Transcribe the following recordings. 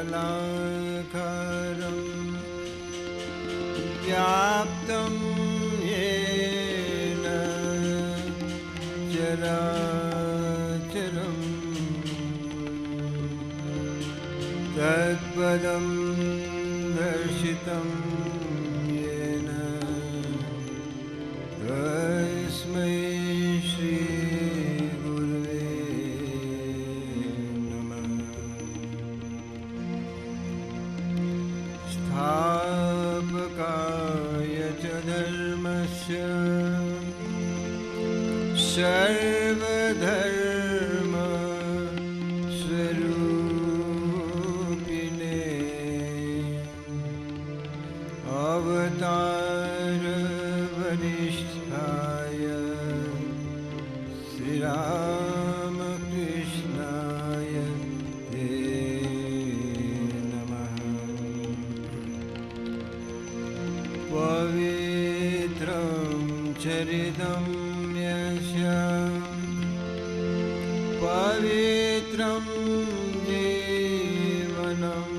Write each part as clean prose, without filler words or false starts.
शुक्लाम्बरधरं व्याप्तं येन चराचरं तत्पदं दर्शितं येन तस्मै श्री गुरुवे नमः। स्थापकाय च धर्मस्य सर्वधर्म स्वरूपिणे अवतार वरिष्ठाय श्री रामकृष्णाय ते नमः। पवित्रं चरितं यस्य पवित्रं जीवनं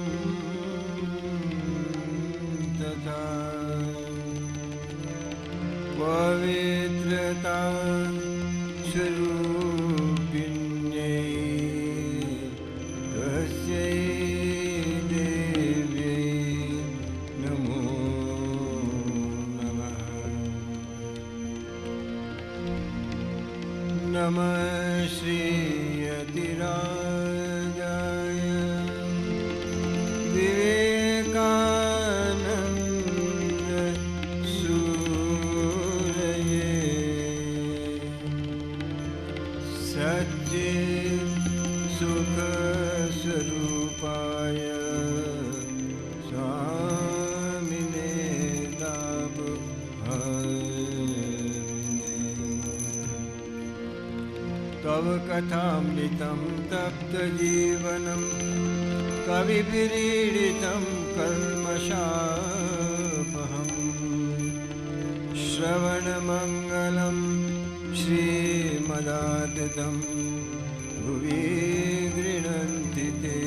तथा पवित्रता स्वरूपिण्यै तस्यै देव्यै नमो नमः। नमः श्री यतिराजाय विवेकानन्द सूरये सच्चित् सुख स्वरूपाय स्वामिने लाभ तव कथामृतं तप्तजीवनं कविभिरीडितं कल्मषापहं श्रवणमङ्गलं श्रीमदाततं भुवि गृह्णन्ति ते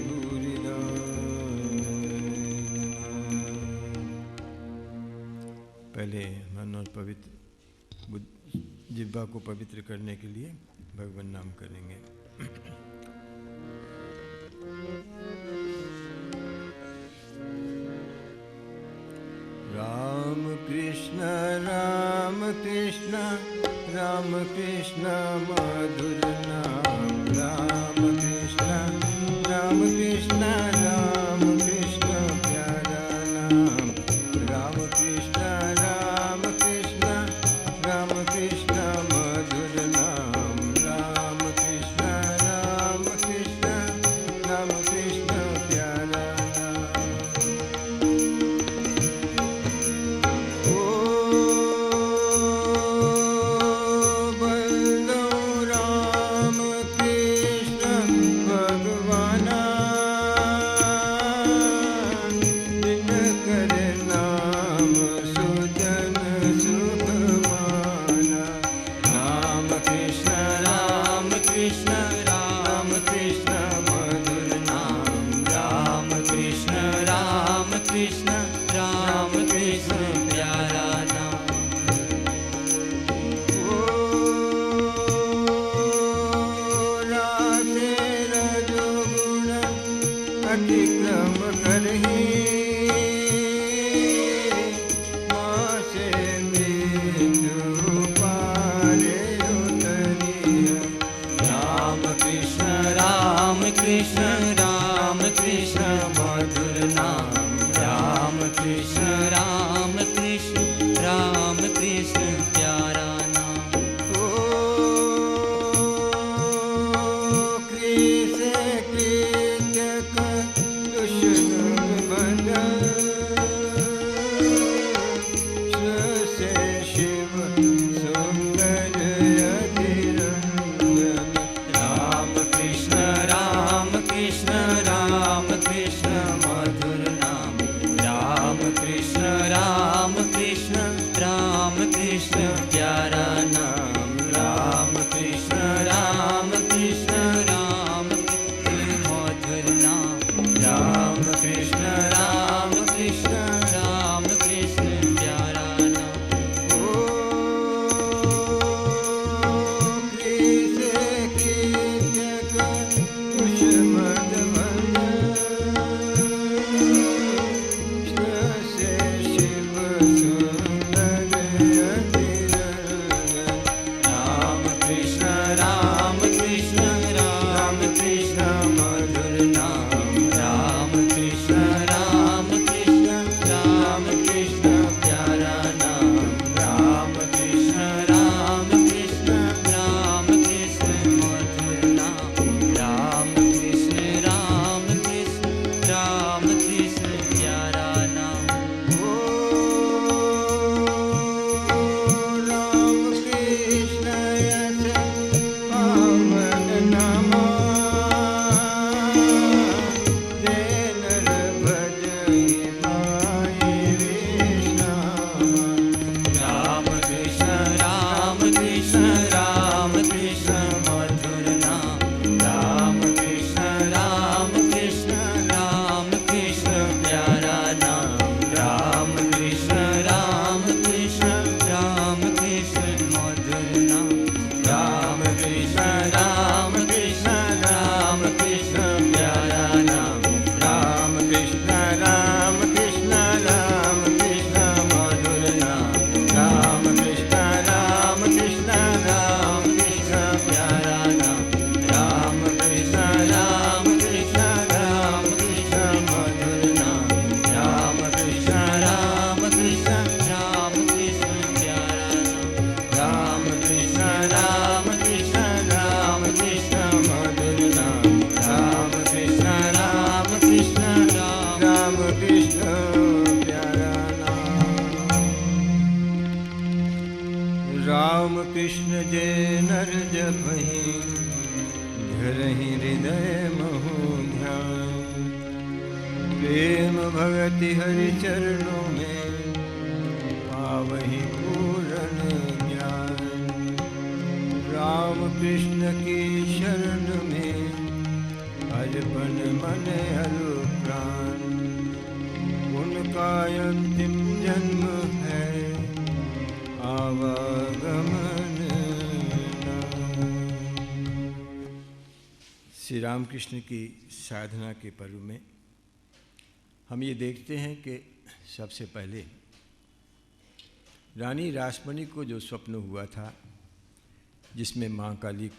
भूरिदा। पहले मन और पवित्र जिह्वा को पवित्र करने के लिए भगवान नाम करेंगे। राम कृष्ण राम कृष्ण राम कृष्ण मधुर नाम राम कृष्ण राम कृष्ण राम कृष्ण प्यारा नाम राम कृष्ण राम कृष्ण राम कृष्ण मधुर नाम राम कृष्ण राम कृष्ण राम कृष्ण प्यारा नाम। ओ बंदो राम कृष्ण भगवाना दिन करे कृष्ण जय नर जपहि धरहि हृदय महु ध्यान। प्रेम भगति हरि चरणों में पावहि पूरन ज्ञान। राम कृष्ण की शरण में अर्पण मन अरु प्राण। उनका अंतिम जन्म है आवागमन नाम। श्री रामकृष्ण की साधना के पर्व में हम ये देखते हैं कि सबसे पहले रानी रासमणी को जो स्वप्न हुआ था, जिसमें माँ काली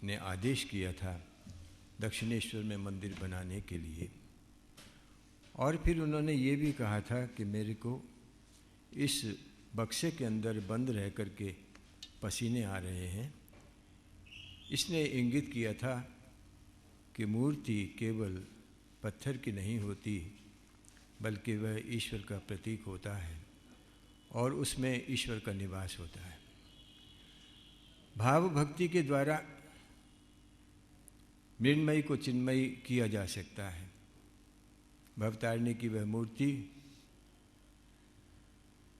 ने आदेश किया था दक्षिणेश्वर में मंदिर बनाने के लिए, और फिर उन्होंने ये भी कहा था कि मेरे को इस बक्से के अंदर बंद रह कर के पसीने आ रहे हैं। इसने इंगित किया था कि मूर्ति केवल पत्थर की नहीं होती, बल्कि वह ईश्वर का प्रतीक होता है और उसमें ईश्वर का निवास होता है। भाव भक्ति के द्वारा मृण्मयी को चिन्मयी किया जा सकता है। भवतारिणी की वह मूर्ति,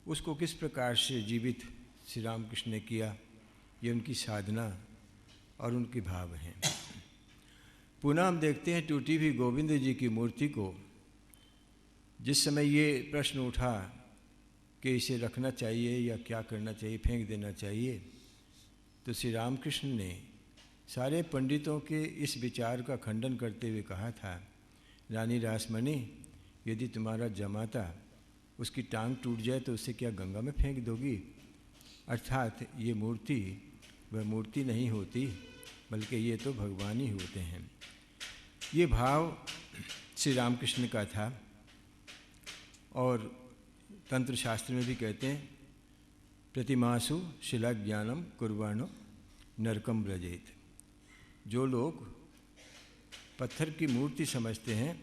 उसको किस प्रकार से जीवित श्री रामकृष्ण ने किया, ये उनकी साधना और उनके भाव हैं। पुनः हम देखते हैं टूटी हुई गोविंद जी की मूर्ति को। जिस समय ये प्रश्न उठा कि इसे रखना चाहिए या क्या करना चाहिए, फेंक देना चाहिए, तो श्री रामकृष्ण ने सारे पंडितों के इस विचार का खंडन करते हुए कहा था, रानी रासमणी, यदि तुम्हारा जमाता उसकी टांग टूट जाए तो उसे क्या गंगा में फेंक दोगी? अर्थात ये मूर्ति वह मूर्ति नहीं होती, बल्कि ये तो भगवान ही होते हैं। ये भाव श्री रामकृष्ण का था। और तंत्र शास्त्र में भी कहते हैं, प्रतिमासु शिला ज्ञानम कुर्वाणो नरकम व्रजेत। जो लोग पत्थर की मूर्ति समझते हैं,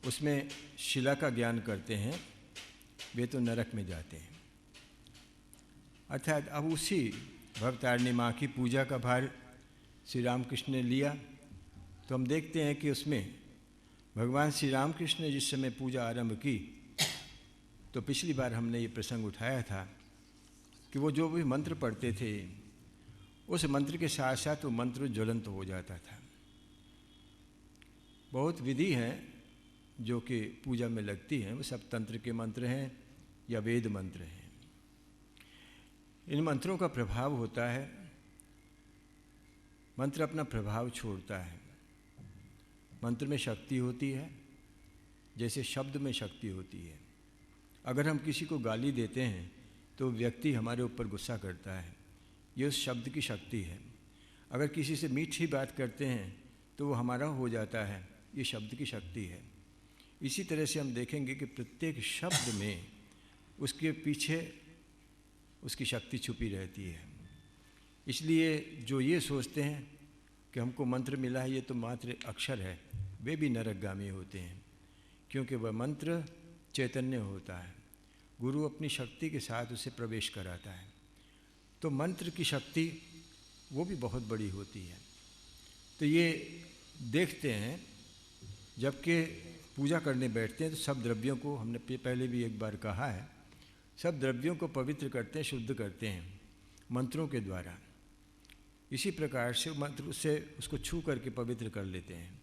उसमें शिला का ज्ञान करते हैं, वे तो नरक में जाते हैं। अर्थात अब उसी भवतारिणी माँ की पूजा का भार श्री रामकृष्ण ने लिया। तो हम देखते हैं कि उसमें भगवान श्री रामकृष्ण ने जिस समय पूजा आरंभ की, तो पिछली बार हमने ये प्रसंग उठाया था कि वो जो भी मंत्र पढ़ते थे, उस मंत्र के साथ साथ वो मंत्र ज्वलंत हो जाता था। बहुत विधि हैं जो कि पूजा में लगती हैं, वो सब तंत्र के मंत्र हैं या वेद मंत्र हैं। इन मंत्रों का प्रभाव होता है, मंत्र अपना प्रभाव छोड़ता है। मंत्र में शक्ति होती है, जैसे शब्द में शक्ति होती है। अगर हम किसी को गाली देते हैं तो व्यक्ति हमारे ऊपर गुस्सा करता है, ये उस शब्द की शक्ति है। अगर किसी से मीठी बात करते हैं तो वो हमारा हो जाता है, ये शब्द की शक्ति है। इसी तरह से हम देखेंगे कि प्रत्येक शब्द में उसके पीछे उसकी शक्ति छुपी रहती है। इसलिए जो ये सोचते हैं कि हमको मंत्र मिला है, ये तो मात्र अक्षर है, वे भी नरकगामी होते हैं, क्योंकि वह मंत्र चैतन्य होता है। गुरु अपनी शक्ति के साथ उसे प्रवेश कराता है। तो मंत्र की शक्ति वो भी बहुत बड़ी होती है। तो ये देखते हैं, जबकि पूजा करने बैठते हैं तो सब द्रव्यों को, हमने पहले भी एक बार कहा है, सब द्रव्यों को पवित्र करते हैं, शुद्ध करते हैं मंत्रों के द्वारा। इसी प्रकार से मंत्र से उसको छू करके पवित्र कर लेते हैं।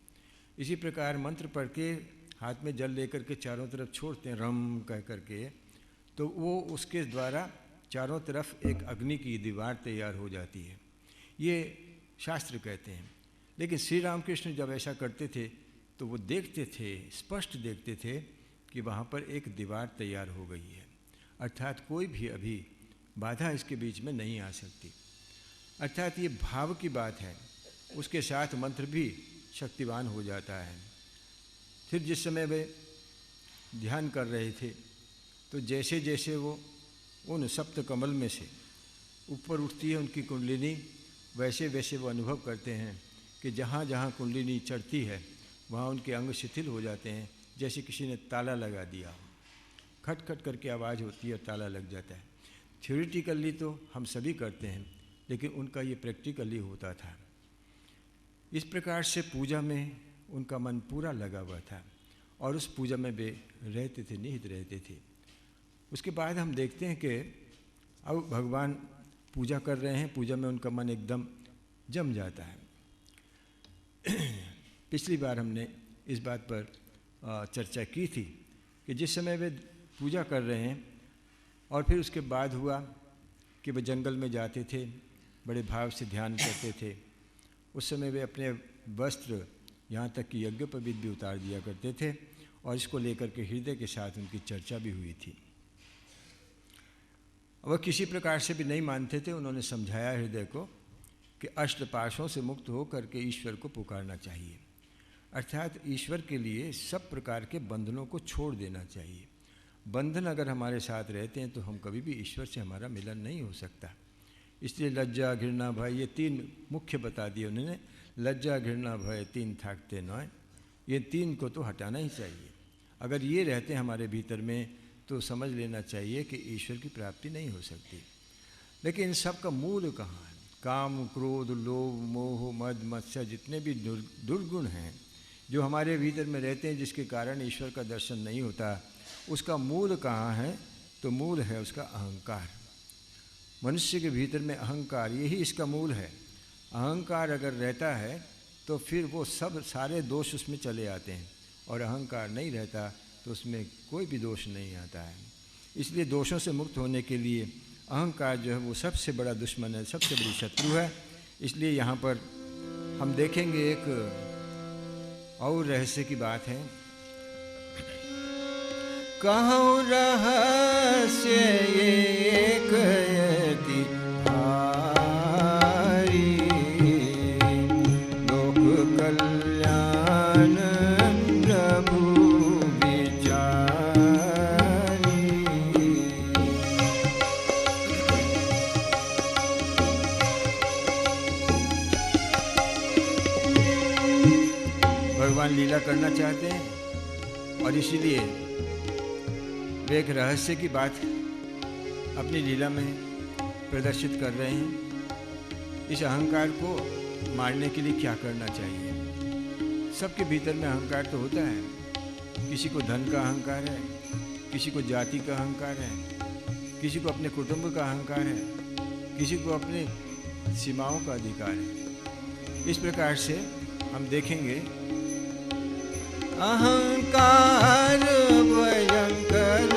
इसी प्रकार मंत्र पढ़ के हाथ में जल लेकर के चारों तरफ छोड़ते हैं, रम कह करके, तो वो उसके द्वारा चारों तरफ एक अग्नि की दीवार तैयार हो जाती है। ये शास्त्र कहते हैं। लेकिन श्री रामकृष्ण जब ऐसा करते थे तो वो देखते थे, स्पष्ट देखते थे कि वहाँ पर एक दीवार तैयार हो गई है, अर्थात कोई भी अभी बाधा इसके बीच में नहीं आ सकती। अर्थात ये भाव की बात है, उसके साथ मंत्र भी शक्तिवान हो जाता है। फिर जिस समय वे ध्यान कर रहे थे तो जैसे जैसे वो उन सप्त कमल में से ऊपर उठती है उनकी कुंडलिनी, वैसे वैसे वो अनुभव करते हैं कि जहाँ जहाँ कुंडलिनी चढ़ती है वहाँ उनके अंग शिथिल हो जाते हैं, जैसे किसी ने ताला लगा दिया हो। खट खट करके आवाज़ होती है और ताला लग जाता है। थ्योरेटिकली तो हम सभी करते हैं, लेकिन उनका ये प्रैक्टिकली होता था। इस प्रकार से पूजा में उनका मन पूरा लगा हुआ था और उस पूजा में वे रहते थे, निहित रहते थे। उसके बाद हम देखते हैं कि अब भगवान पूजा कर रहे हैं, पूजा में उनका मन एकदम जम जाता है। पिछली बार हमने इस बात पर चर्चा की थी कि जिस समय वे पूजा कर रहे हैं और फिर उसके बाद हुआ कि वे जंगल में जाते थे, बड़े भाव से ध्यान करते थे। उस समय वे अपने वस्त्र यहाँ तक कि यज्ञोपवीत भी उतार दिया करते थे और इसको लेकर के हृदय के साथ उनकी चर्चा भी हुई थी। वह किसी प्रकार से भी नहीं मानते थे। उन्होंने समझाया हृदय को कि अष्टपाशों से मुक्त होकर के ईश्वर को पुकारना चाहिए, अर्थात ईश्वर के लिए सब प्रकार के बंधनों को छोड़ देना चाहिए। बंधन अगर हमारे साथ रहते हैं तो हम कभी भी ईश्वर से हमारा मिलन नहीं हो सकता। इसलिए लज्जा, घृणा, भय, ये तीन मुख्य बता दिए उन्होंने। लज्जा, घृणा, भय तीन थाकते नॉय, ये तीन को तो हटाना ही चाहिए। अगर ये रहते हैं हमारे भीतर में तो समझ लेना चाहिए कि ईश्वर की प्राप्ति नहीं हो सकती। लेकिन इन सब का मूल कहाँ है? काम, क्रोध, लोभ, मोह, मद, मत्सर, जितने भी दुर्गुण हैं जो हमारे भीतर में रहते हैं, जिसके कारण ईश्वर का दर्शन नहीं होता, उसका मूल कहाँ है? तो मूल है उसका अहंकार। मनुष्य के भीतर में अहंकार, यही इसका मूल है। अहंकार अगर रहता है तो फिर वो सब सारे दोष उसमें चले आते हैं, और अहंकार नहीं रहता तो उसमें कोई भी दोष नहीं आता है। इसलिए दोषों से मुक्त होने के लिए अहंकार जो है वो सबसे बड़ा दुश्मन है, सबसे बड़ी शत्रु है। इसलिए यहाँ पर हम देखेंगे एक और रहस्य की बात है। कहूँ रहस्य एक यति भारी, लोक कल्याण प्रभु विचारी। भगवान लीला करना चाहते हैं और इसीलिए वे एक रहस्य की बात अपनी लीला में प्रदर्शित कर रहे हैं। इस अहंकार को मारने के लिए क्या करना चाहिए? सबके भीतर में अहंकार तो होता है। किसी को धन का अहंकार है, किसी को जाति का अहंकार है, किसी को अपने कुटुंब का अहंकार है, किसी को अपने सीमाओं का अधिकार है। इस प्रकार से हम देखेंगे अहंकार भयंकर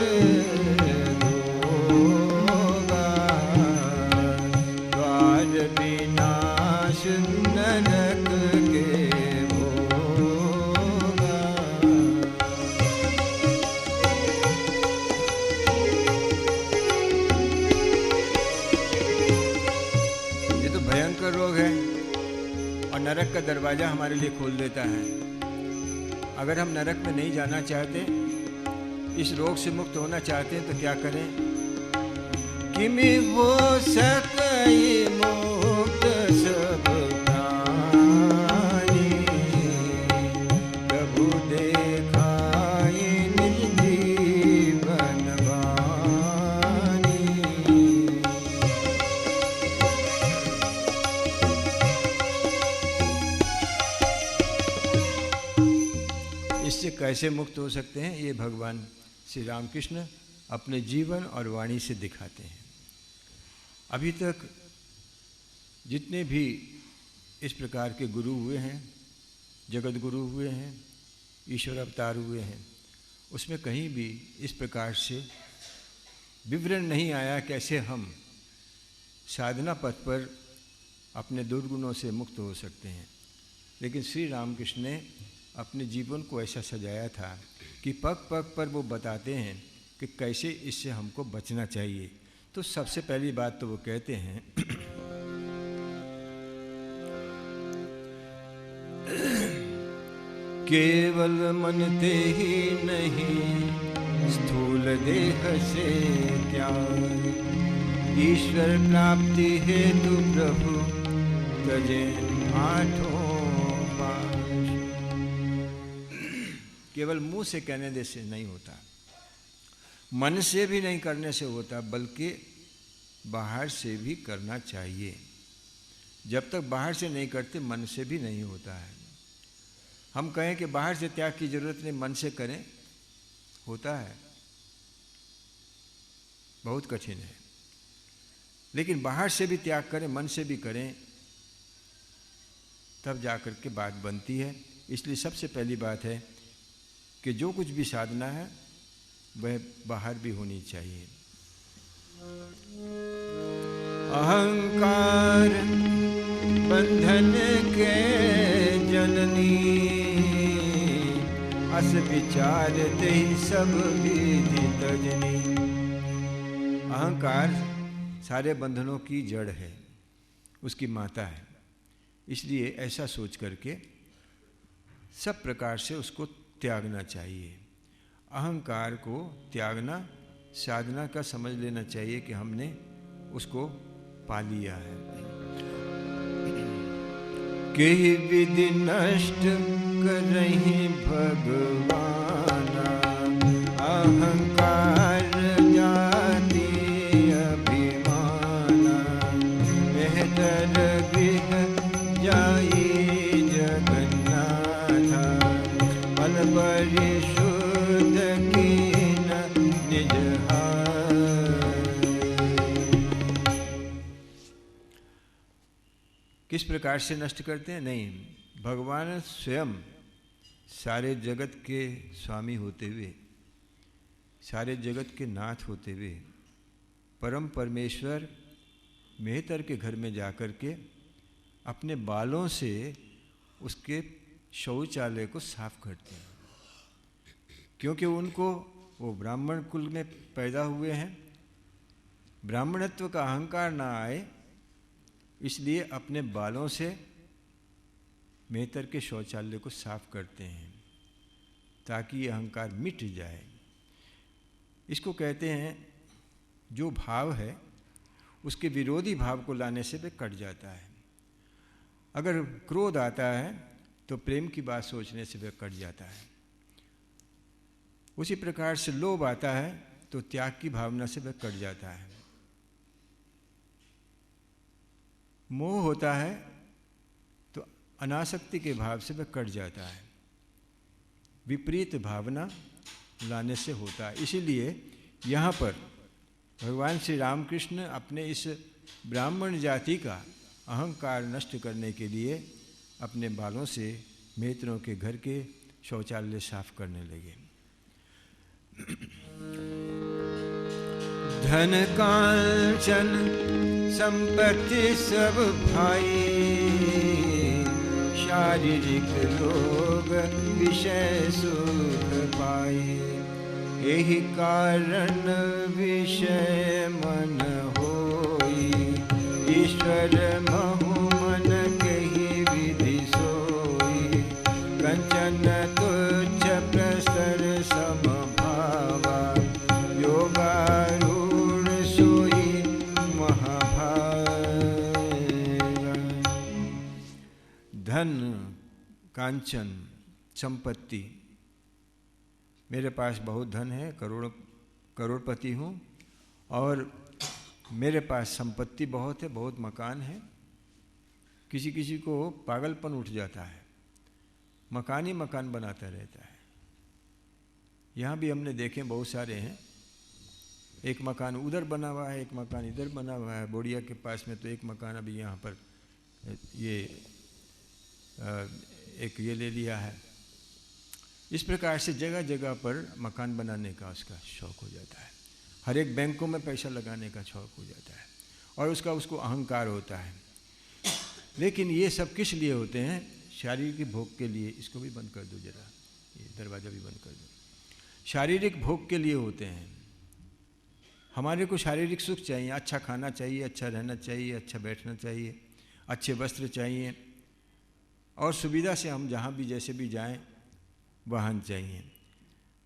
होगा, द्वार विनाश नरक के होगा। ये तो भयंकर रोग है और नरक का दरवाजा हमारे लिए खोल देता है। अगर हम नरक में नहीं जाना चाहते, इस रोग से मुक्त होना चाहते हैं, तो क्या करें? किमि हो सके मुक्त सब प्राणी, प्रभु देखाए निज जीवन वाणी। इससे कैसे मुक्त हो सकते हैं, ये भगवान श्री रामकृष्ण अपने जीवन और वाणी से दिखाते हैं। अभी तक जितने भी इस प्रकार के गुरु हुए हैं, जगत गुरु हुए हैं, ईश्वर अवतार हुए हैं, उसमें कहीं भी इस प्रकार से विवरण नहीं आया कैसे हम साधना पथ पर अपने दुर्गुणों से मुक्त हो सकते हैं। लेकिन श्री रामकृष्ण ने अपने जीवन को ऐसा सजाया था कि पग पग पर वो बताते हैं कि कैसे इससे हमको बचना चाहिए। तो सबसे पहली बात तो वो कहते हैं केवल मन ते ही नहीं स्थूल देह से त्याग, ईश्वर प्राप्ति हेतु प्रभु तजे आठों। केवल मुंह से कहने से नहीं होता, मन से भी नहीं करने से होता, बल्कि बाहर से भी करना चाहिए। जब तक बाहर से नहीं करते मन से भी नहीं होता है। हम कहें कि बाहर से त्याग की जरूरत नहीं, मन से करें, होता है, बहुत कठिन है। लेकिन बाहर से भी त्याग करें, मन से भी करें, तब जाकर के बात बनती है। इसलिए सबसे पहली बात है कि जो कुछ भी साधना है वह बाहर भी होनी चाहिए। अहंकार बंधन के जननी, अस विचारते ही सब विधि तजनी। अहंकार सारे बंधनों की जड़ है, उसकी माता है। इसलिए ऐसा सोच करके सब प्रकार से उसको त्यागना चाहिए। अहंकार को त्यागना साधना का समझ लेना चाहिए कि हमने उसको पा लिया है। केहि विधि नष्ट करहि भगवाना, अहंकार जाति अभिमाना। मेहतर गृह जाई जगन्नाथा, मन परिशुद्ध कीन निज हाथ। किस प्रकार से नष्ट करते हैं? नहीं, भगवान स्वयं सारे जगत के स्वामी होते हुए, सारे जगत के नाथ होते हुए, परम परमेश्वर मेहतर के घर में जाकर के अपने बालों से उसके शौचालय को साफ करते हैं। क्योंकि उनको, वो ब्राह्मण कुल में पैदा हुए हैं, ब्राह्मणत्व का अहंकार ना आए, इसलिए अपने बालों से मेहतर के शौचालय को साफ करते हैं ताकि ये अहंकार मिट जाए। इसको कहते हैं, जो भाव है उसके विरोधी भाव को लाने से वह कट जाता है। अगर क्रोध आता है तो प्रेम की बात सोचने से वह कट जाता है। उसी प्रकार से लोभ आता है तो त्याग की भावना से वह कट जाता है। मोह होता है तो अनासक्ति के भाव से वह कट जाता है। विपरीत भावना लाने से होता है। इसीलिए यहाँ पर भगवान श्री रामकृष्ण अपने इस ब्राह्मण जाति का अहंकार नष्ट करने के लिए अपने बालों से मेहतरों के घर के शौचालय साफ करने लगे। धन कांचन संपत्ति सब भाई, शारीरिक रोग विषय सुख पाई। यही कारण विषय मन होई, ईश्वर महु मन कही विधि सोई। कंचन तुच्छ प्रसर समभावा, योगारूढ़ सोई महाभागा। धन कांचन संपत्ति, मेरे पास बहुत धन है, करोड़पति हूँ, और मेरे पास संपत्ति बहुत है, बहुत मकान है। किसी किसी को पागलपन उठ जाता है, मकान ही मकान बनाता रहता है। यहाँ भी हमने देखे बहुत सारे हैं, एक मकान उधर बना हुआ है, एक मकान इधर बना हुआ है। बोड़िया के पास में तो एक मकान अभी यहाँ पर ये एक ये ले लिया है। इस प्रकार से जगह जगह पर मकान बनाने का उसका शौक हो जाता है। हर एक बैंकों में पैसा लगाने का शौक हो जाता है और उसको अहंकार होता है। लेकिन ये सब किस लिए होते हैं? शारीरिक भोग के लिए। इसको भी बंद कर दो जरा, ये दरवाज़ा भी बंद कर दो। शारीरिक भोग के लिए होते हैं। हमारे को शारीरिक सुख चाहिए, अच्छा खाना चाहिए, अच्छा रहना चाहिए, अच्छा बैठना चाहिए, अच्छे वस्त्र चाहिए, और सुविधा से हम जहाँ भी जैसे भी जाएं वाहन चाहिए।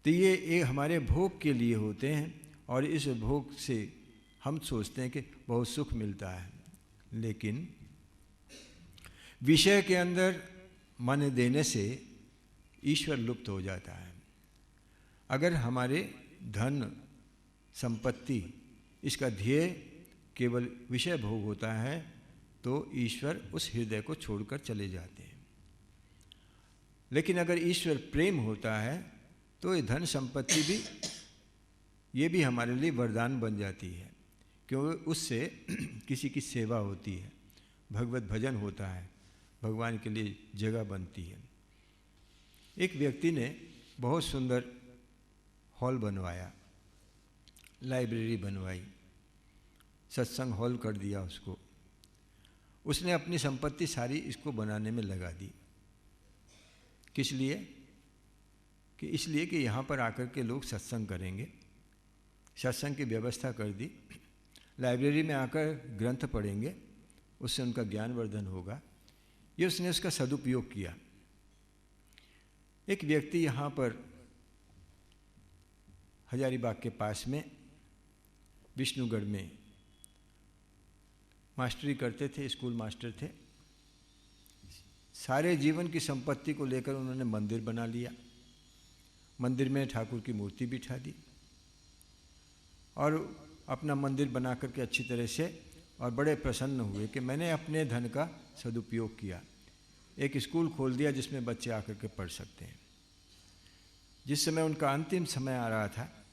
तो ये हमारे भोग के लिए होते हैं और इस भोग से हम सोचते हैं कि बहुत सुख मिलता है। लेकिन विषय के अंदर मन देने से ईश्वर लुप्त हो जाता है। अगर हमारे धन संपत्ति इसका ध्येय केवल विषय भोग होता है तो ईश्वर उस हृदय को छोड़कर चले जाते हैं। लेकिन अगर ईश्वर प्रेम होता है तो ये धन संपत्ति भी, ये भी हमारे लिए वरदान बन जाती है, क्योंकि उससे किसी की सेवा होती है, भगवत भजन होता है, भगवान के लिए जगह बनती है। एक व्यक्ति ने बहुत सुंदर हॉल बनवाया, लाइब्रेरी बनवाई, सत्संग हॉल कर दिया उसको। उसने अपनी संपत्ति सारी इसको बनाने में लगा दी। किस लिए? कि इसलिए कि यहाँ पर आकर के लोग सत्संग करेंगे, सत्संग की व्यवस्था कर दी, लाइब्रेरी में आकर ग्रंथ पढ़ेंगे, उससे उनका ज्ञान वर्धन होगा। ये उसने उसका सदुपयोग किया। एक व्यक्ति यहाँ पर हजारीबाग के पास में विष्णुगढ़ में मास्टरी करते थे, स्कूल मास्टर थे। सारे जीवन की संपत्ति को लेकर उन्होंने मंदिर बना लिया, मंदिर में ठाकुर की मूर्ति बिठा दी और अपना मंदिर बना करके अच्छी तरह से, और बड़े प्रसन्न हुए कि मैंने अपने धन का सदुपयोग किया। एक स्कूल खोल दिया जिसमें बच्चे आकर के पढ़ सकते हैं। जिस समय उनका अंतिम समय आ रहा था,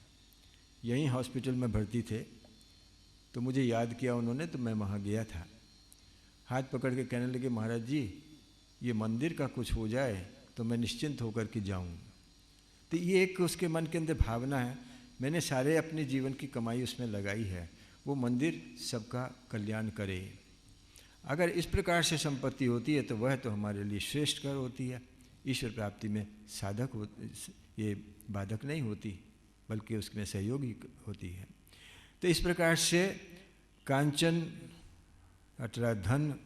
यहीं हॉस्पिटल में भर्ती थे, तो मुझे याद किया उन्होंने, तो मैं वहाँ गया था। हाथ पकड़ के कहने लगे, महाराज जी ये मंदिर का कुछ हो जाए तो मैं निश्चिंत होकर के जाऊँ। तो ये एक उसके मन के अंदर भावना है, मैंने सारे अपने जीवन की कमाई उसमें लगाई है, वो मंदिर सबका कल्याण करे। अगर इस प्रकार से संपत्ति होती है तो वह तो हमारे लिए श्रेष्ठ कर होती है, ईश्वर प्राप्ति में साधक हो, ये बाधक नहीं होती, बल्कि उसमें सहयोगी होती है। तो इस प्रकार से कांचन अथवा धन,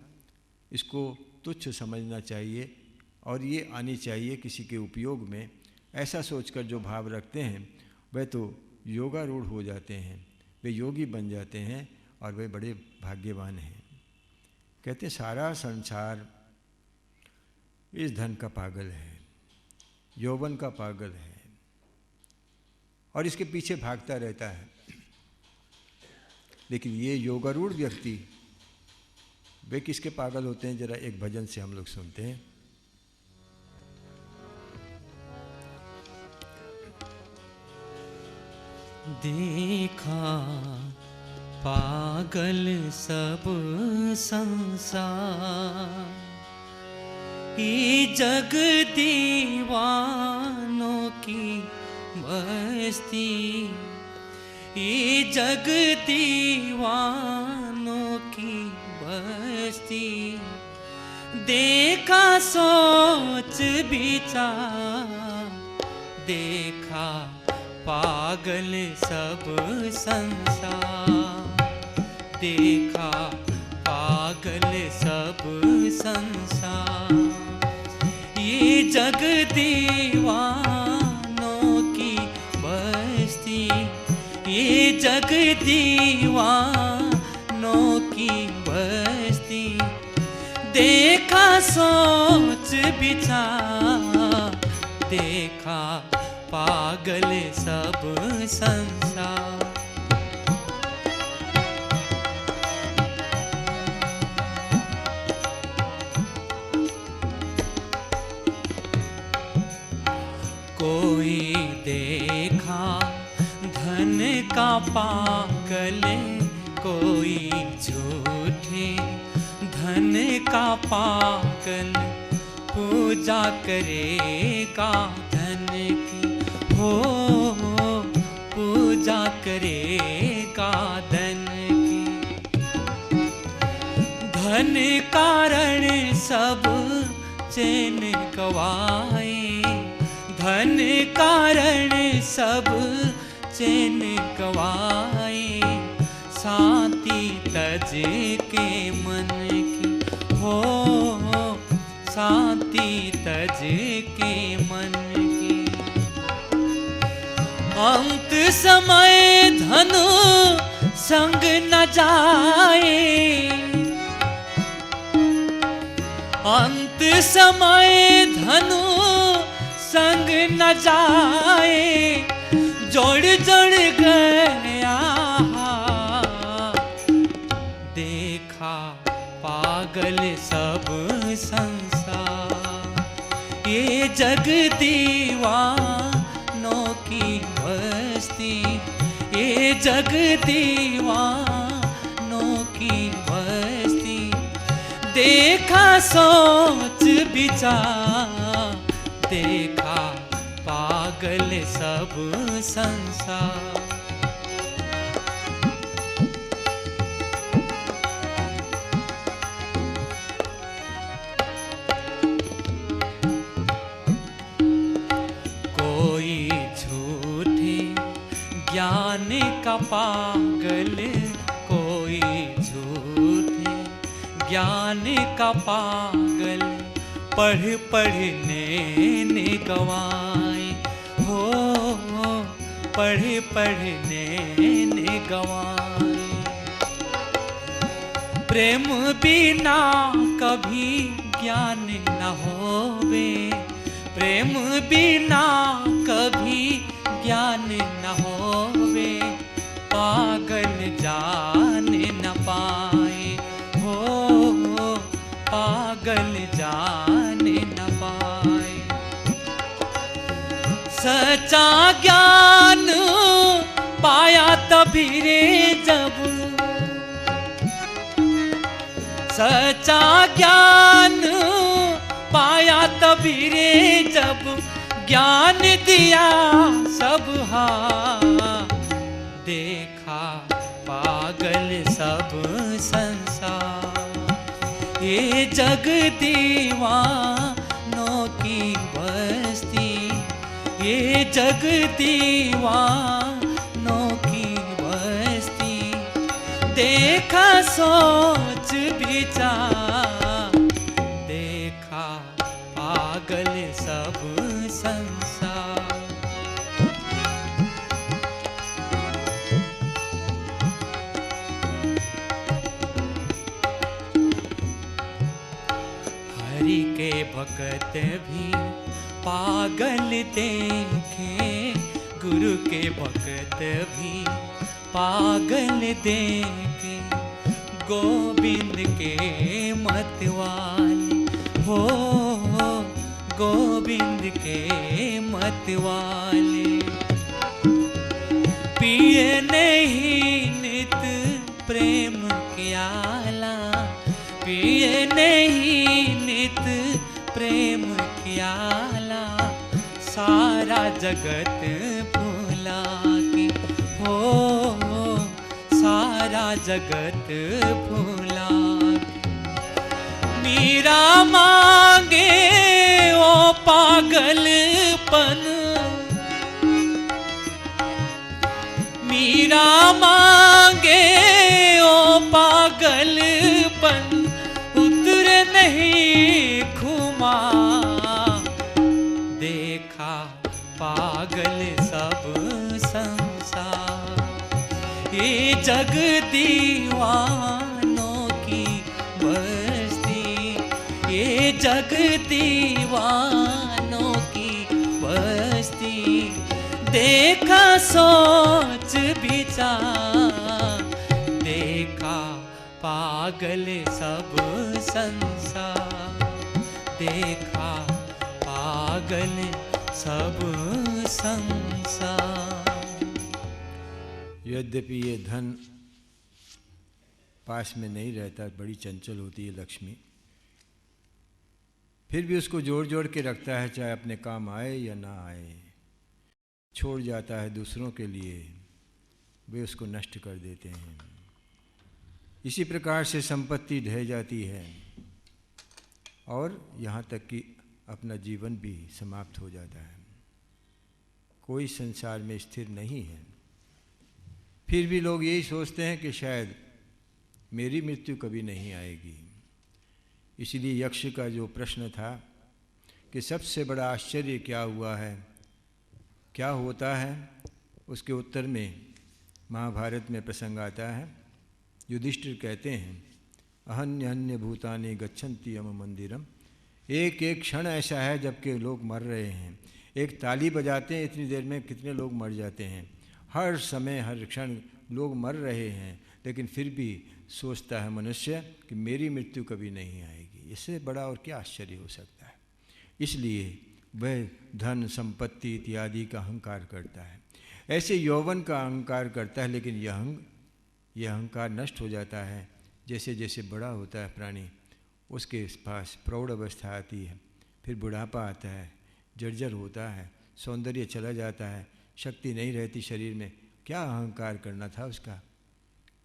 इसको तुच्छ समझना चाहिए और ये आनी चाहिए किसी के उपयोग में। ऐसा सोचकर जो भाव रखते हैं वह तो योगारूढ़ हो जाते हैं, वे योगी बन जाते हैं और वे बड़े भाग्यवान हैं। कहते हैं सारा संसार इस धन का पागल है, यौवन का पागल है और इसके पीछे भागता रहता है। लेकिन ये योगारूढ़ व्यक्ति, वे किसके पागल होते हैं? जरा एक भजन से हम लोग सुनते हैं। देखा पागल सब संसार, ये जग दीवानों की बस्ती, ये जग दीवानों की बस्ती। देखा सोच विचार, देखा पागल सब संसार, देखा पागल सब संसार। ये जग दीवानों की बस्ती, ये जग दीवानों की बस्ती। देखा सोच विचार, देखा पागल सब संसार। कोई देखा धन का पागल, कोई झूठे धन का पागल। पूजा करेगा धन की, हो पूजा करेगा धन की। धन कारण सब चैन गवाए, धन कारण सब चैन गवाए। शांति तज के मन की, हो शांति तज के मन की। अंत समय धनु संग न जाए, अंत समय धनु संग न जाए। जोड़ जोड़ गया जग दीवानों की बस्ती, ये जग दीवानों की बस्ती। देखा सोच विचार, देखा पागल सब संसार। ज्ञान का पागल, कोई झूठे ज्ञान का पागल, पढ़ पढ़ने ने गवाए हो, पढ़ पढ़ने ने गवाए। प्रेम बिना कभी ज्ञान न होवे, प्रेम बिना कभी ज्ञान न होवे, पागल जान न पाए हो, पागल जान न पाए। सच्चा ज्ञान पाया तभी रे जब, सच्चा ज्ञान पाया तभी रे जब, ज्ञान दिया सब हाँ, देखा पागल सब संसार। ये जग दीवानों की बस्ती, ये जग दीवानों की बस्ती। देखा सोच विचार, देखा पागल सब संसार। हरि के भक्त भी पागल देखे, गुरु के भक्त भी पागल देखे। गोविंद के मतवाले हो, गोविंद के मतवाले। पिए नहीं नित प्रेम प्याला, पिए नहीं नित प्रेम प्याला। सारा जगत भुला के हो, सारा जगत भुला के। मीरा मांगे ओ पागलपन, मीरा मांगे ओ पागलपन। उतर नहीं खुमा, देखा पागल सब संसार। ये जग दीवानों की बस्ती, ये जग दीवानों की बस्ती। देखा सोच विचार, देखा पागल सब संसार। देखा पागल सब संसार। यद्यपि ये धन पास में नहीं रहता, बड़ी चंचल होती है लक्ष्मी, फिर भी उसको जोड़ जोड़ के रखता है, चाहे अपने काम आए या ना आए। छोड़ जाता है दूसरों के लिए, वे उसको नष्ट कर देते हैं। इसी प्रकार से संपत्ति ढह जाती है और यहाँ तक कि अपना जीवन भी समाप्त हो जाता है। कोई संसार में स्थिर नहीं है। फिर भी लोग यही सोचते हैं कि शायद मेरी मृत्यु कभी नहीं आएगी। इसलिए यक्ष का जो प्रश्न था कि सबसे बड़ा आश्चर्य क्या हुआ है, क्या होता है, उसके उत्तर में महाभारत में प्रसंग आता है। युधिष्ठिर कहते हैं, अहन्य अन्य भूतानि गच्छन्ति यम मंदिरम। एक एक क्षण ऐसा है जबकि लोग मर रहे हैं। एक ताली बजाते हैं, इतनी देर में कितने लोग मर जाते हैं। हर समय हर क्षण लोग मर रहे हैं, लेकिन फिर भी सोचता है मनुष्य कि मेरी मृत्यु कभी नहीं आएगी। इससे बड़ा और क्या आश्चर्य हो सकता है। इसलिए वह धन संपत्ति इत्यादि का अहंकार करता है। ऐसे यौवन का अहंकार करता है, लेकिन यह अहंकार नष्ट हो जाता है जैसे जैसे बड़ा होता है प्राणी, उसके पास प्रौढ़ अवस्था आती है, फिर बुढ़ापा आता है, जर्जर होता है, सौंदर्य चला जाता है, शक्ति नहीं रहती शरीर में, क्या अहंकार करना था उसका,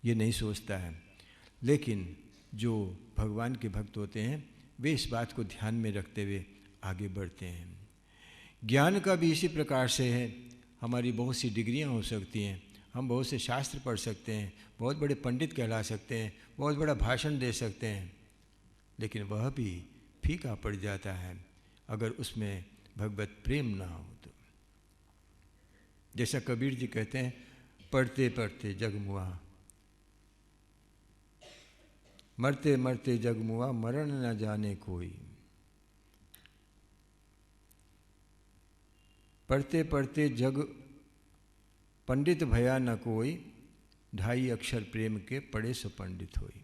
ये नहीं सोचता है। लेकिन जो भगवान के भक्त होते हैं वे इस बात को ध्यान में रखते हुए आगे बढ़ते हैं। ज्ञान का भी इसी प्रकार से है। हमारी बहुत सी डिग्रियां हो सकती हैं, हम बहुत से शास्त्र पढ़ सकते हैं, बहुत बड़े पंडित कहला सकते हैं, बहुत बड़ा भाषण दे सकते हैं, लेकिन वह भी फीका पड़ जाता है अगर उसमें भगवत प्रेम ना हो तो। जैसा कबीर जी कहते हैं, पढ़ते पढ़ते जग मुआ, मरते मरते जग मुआ, मरण न जाने कोई। पढ़ते पढ़ते जग पंडित भया न कोई, 2.5 अक्षर प्रेम के पढ़े सो पंडित होई।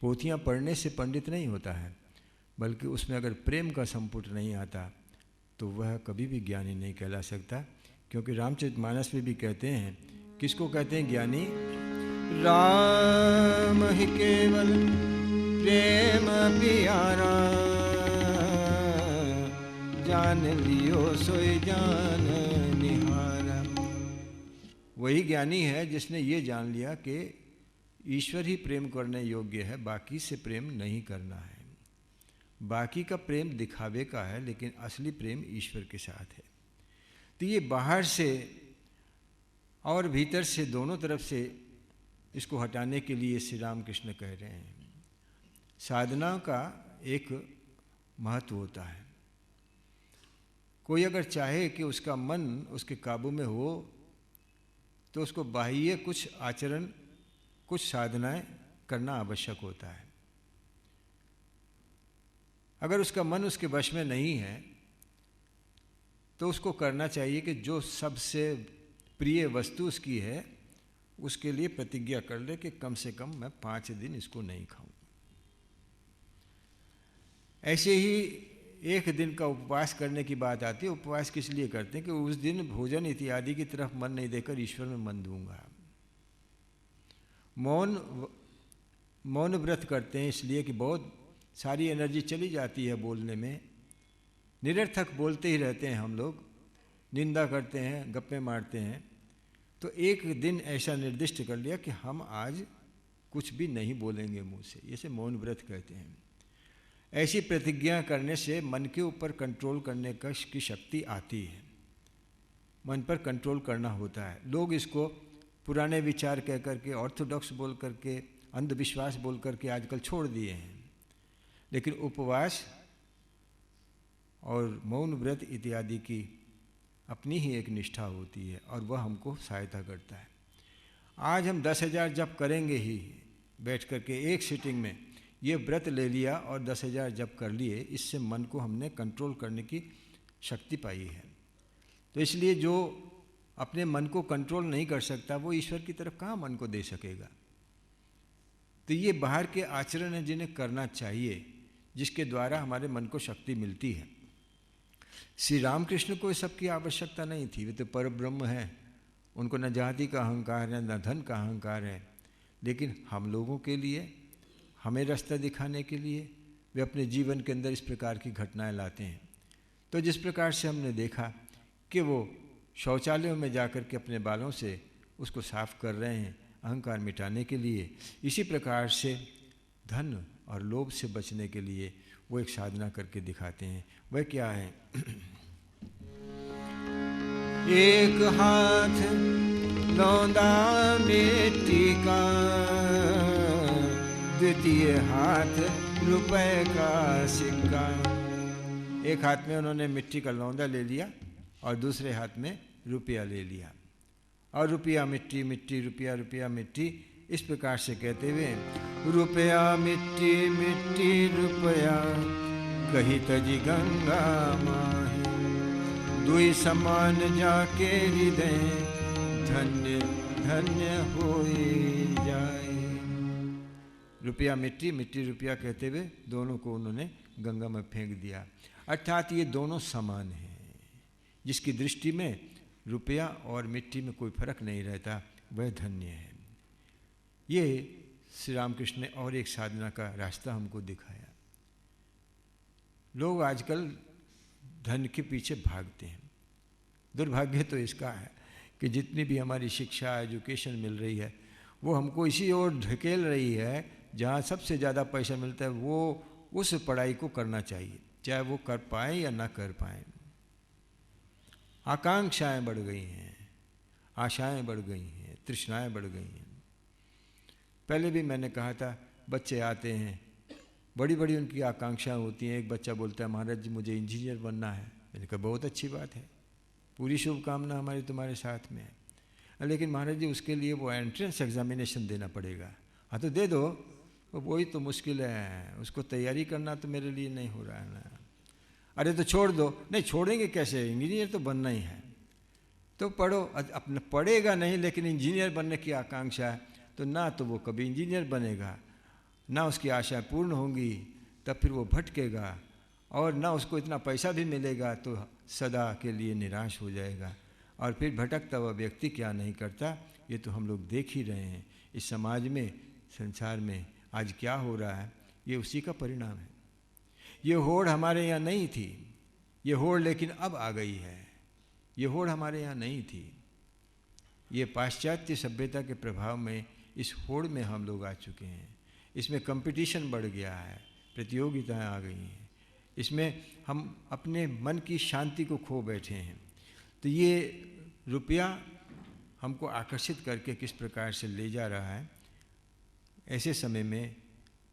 पोथियाँ पढ़ने से पंडित नहीं होता है, बल्कि उसमें अगर प्रेम का संपुट नहीं आता तो वह कभी भी ज्ञानी नहीं कहला सकता। क्योंकि रामचरितमानस में भी कहते हैं, किसको कहते हैं ज्ञानी? राम ही केवल प्रेम प्यारा, जान लियो सोई जान निहारा। वही ज्ञानी है जिसने ये जान लिया कि ईश्वर ही प्रेम करने योग्य है, बाकी से प्रेम नहीं करना है। बाकी का प्रेम दिखावे का है, लेकिन असली प्रेम ईश्वर के साथ है। तो ये बाहर से और भीतर से दोनों तरफ से इसको हटाने के लिए श्री रामकृष्ण कह रहे हैं, साधना का एक महत्व होता है। कोई अगर चाहे कि उसका मन उसके काबू में हो तो उसको बाह्य कुछ आचरण, कुछ साधनाएं करना आवश्यक होता है। अगर उसका मन उसके वश में नहीं है तो उसको करना चाहिए कि जो सबसे प्रिय वस्तु उसकी है उसके लिए प्रतिज्ञा कर ले कि कम से कम मैं 5 दिन इसको नहीं खाऊं। ऐसे ही एक दिन का उपवास करने की बात आती है। उपवास किस लिए करते हैं? कि उस दिन भोजन इत्यादि की तरफ मन नहीं देकर ईश्वर में मन दूंगा। मौन व्रत करते हैं इसलिए कि बहुत सारी एनर्जी चली जाती है बोलने में, निरर्थक बोलते ही रहते हैं हम लोग, निंदा करते हैं, गप्पे मारते हैं। तो एक दिन ऐसा निर्दिष्ट कर लिया कि हम आज कुछ भी नहीं बोलेंगे मुंह से, इसे मौन व्रत कहते हैं। ऐसी प्रतिज्ञा करने से मन के ऊपर कंट्रोल करने की शक्ति आती है, मन पर कंट्रोल करना होता है। लोग इसको पुराने विचार कह करके, ऑर्थोडॉक्स बोल करके, अंधविश्वास बोल करके आजकल छोड़ दिए हैं। लेकिन उपवास और मौन व्रत इत्यादि की अपनी ही एक निष्ठा होती है और वह हमको सहायता करता है। आज हम 10,000 जप करेंगे ही बैठ करके एक सिटिंग में, ये व्रत ले लिया और 10,000 जप कर लिए, इससे मन को हमने कंट्रोल करने की शक्ति पाई है। तो इसलिए जो अपने मन को कंट्रोल नहीं कर सकता वो ईश्वर की तरफ कहाँ मन को दे सकेगा। तो ये बाहर के आचरण है जिन्हें करना चाहिए, जिसके द्वारा हमारे मन को शक्ति मिलती है। श्री रामकृष्ण को इस सब की आवश्यकता नहीं थी, वे तो परब्रह्म हैं, उनको न जाति का अहंकार है न धन का अहंकार है। लेकिन हम लोगों के लिए, हमें रास्ता दिखाने के लिए वे अपने जीवन के अंदर इस प्रकार की घटनाएं लाते हैं। तो जिस प्रकार से हमने देखा कि वो शौचालयों में जाकर के अपने बालों से उसको साफ कर रहे हैं अहंकार मिटाने के लिए, इसी प्रकार से धन और लोभ से बचने के लिए वो एक साधना करके दिखाते हैं। वह क्या है? एक हाथ लौंदा मिट्टी का, द्वितीय हाथ रुपए का सिक्का। एक हाथ में उन्होंने मिट्टी का लौंदा ले लिया और दूसरे हाथ में रुपया ले लिया, और रुपया मिट्टी, मिट्टी रुपया, रुपया मिट्टी, इस प्रकार से कहते हुए रुपया मिट्टी मिट्टी रुपया, कही तजी गंगा माही, दुई समान जाके हृदय, धन्य धन्य होई जाए। रुपया मिट्टी, मिट्टी रुपया कहते हुए दोनों को उन्होंने गंगा में फेंक दिया। अर्थात ये दोनों समान हैं। जिसकी दृष्टि में रुपया और मिट्टी में कोई फर्क नहीं रहता, वह धन्य है। ये श्री रामकृष्ण ने और एक साधना का रास्ता हमको दिखाया। लोग आजकल धन के पीछे भागते हैं। दुर्भाग्य तो इसका है कि जितनी भी हमारी शिक्षा, एजुकेशन मिल रही है, वो हमको इसी ओर ढकेल रही है जहाँ सबसे ज़्यादा पैसा मिलता है, वो उस पढ़ाई को करना चाहिए, चाहे वो कर पाए या ना कर पाए। आकांक्षाएं बढ़ गई हैं, आशाएं बढ़ गई हैं, तृष्णाएं बढ़ गई हैं। पहले भी मैंने कहा था, बच्चे आते हैं, बड़ी बड़ी उनकी आकांक्षाएं होती हैं। एक बच्चा बोलता है, महाराज जी मुझे इंजीनियर बनना है। मैंने कहा बहुत अच्छी बात है, पूरी शुभकामना हमारी तुम्हारे साथ में है, लेकिन महाराज जी उसके लिए वो एंट्रेंस एग्जामिनेशन देना पड़ेगा। हाँ तो दे दो, वही तो मुश्किल है, उसको तैयारी करना तो मेरे लिए नहीं हो रहा है ना। अरे तो छोड़ दो। नहीं छोड़ेंगे कैसे, इंजीनियर तो बनना ही है, तो पढ़ो। अपना पढ़ेगा नहीं, लेकिन इंजीनियर बनने की आकांक्षा है, तो ना तो वो कभी इंजीनियर बनेगा, ना उसकी आशाएं पूर्ण होंगी, तब फिर वो भटकेगा, और ना उसको इतना पैसा भी मिलेगा, तो सदा के लिए निराश हो जाएगा। और फिर भटकता हुआ व्यक्ति क्या नहीं करता, ये तो हम लोग देख ही रहे हैं। इस समाज में, संसार में आज क्या हो रहा है, ये उसी का परिणाम है। ये होड़ हमारे यहाँ नहीं थी, ये होड़ लेकिन अब आ गई है। ये होड़ हमारे यहाँ नहीं थी, ये पाश्चात्य सभ्यता के प्रभाव में इस होड़ में हम लोग आ चुके हैं। इसमें कंपटीशन बढ़ गया है, प्रतियोगिताएं आ गई हैं, इसमें हम अपने मन की शांति को खो बैठे हैं। तो ये रुपया हमको आकर्षित करके किस प्रकार से ले जा रहा है, ऐसे समय में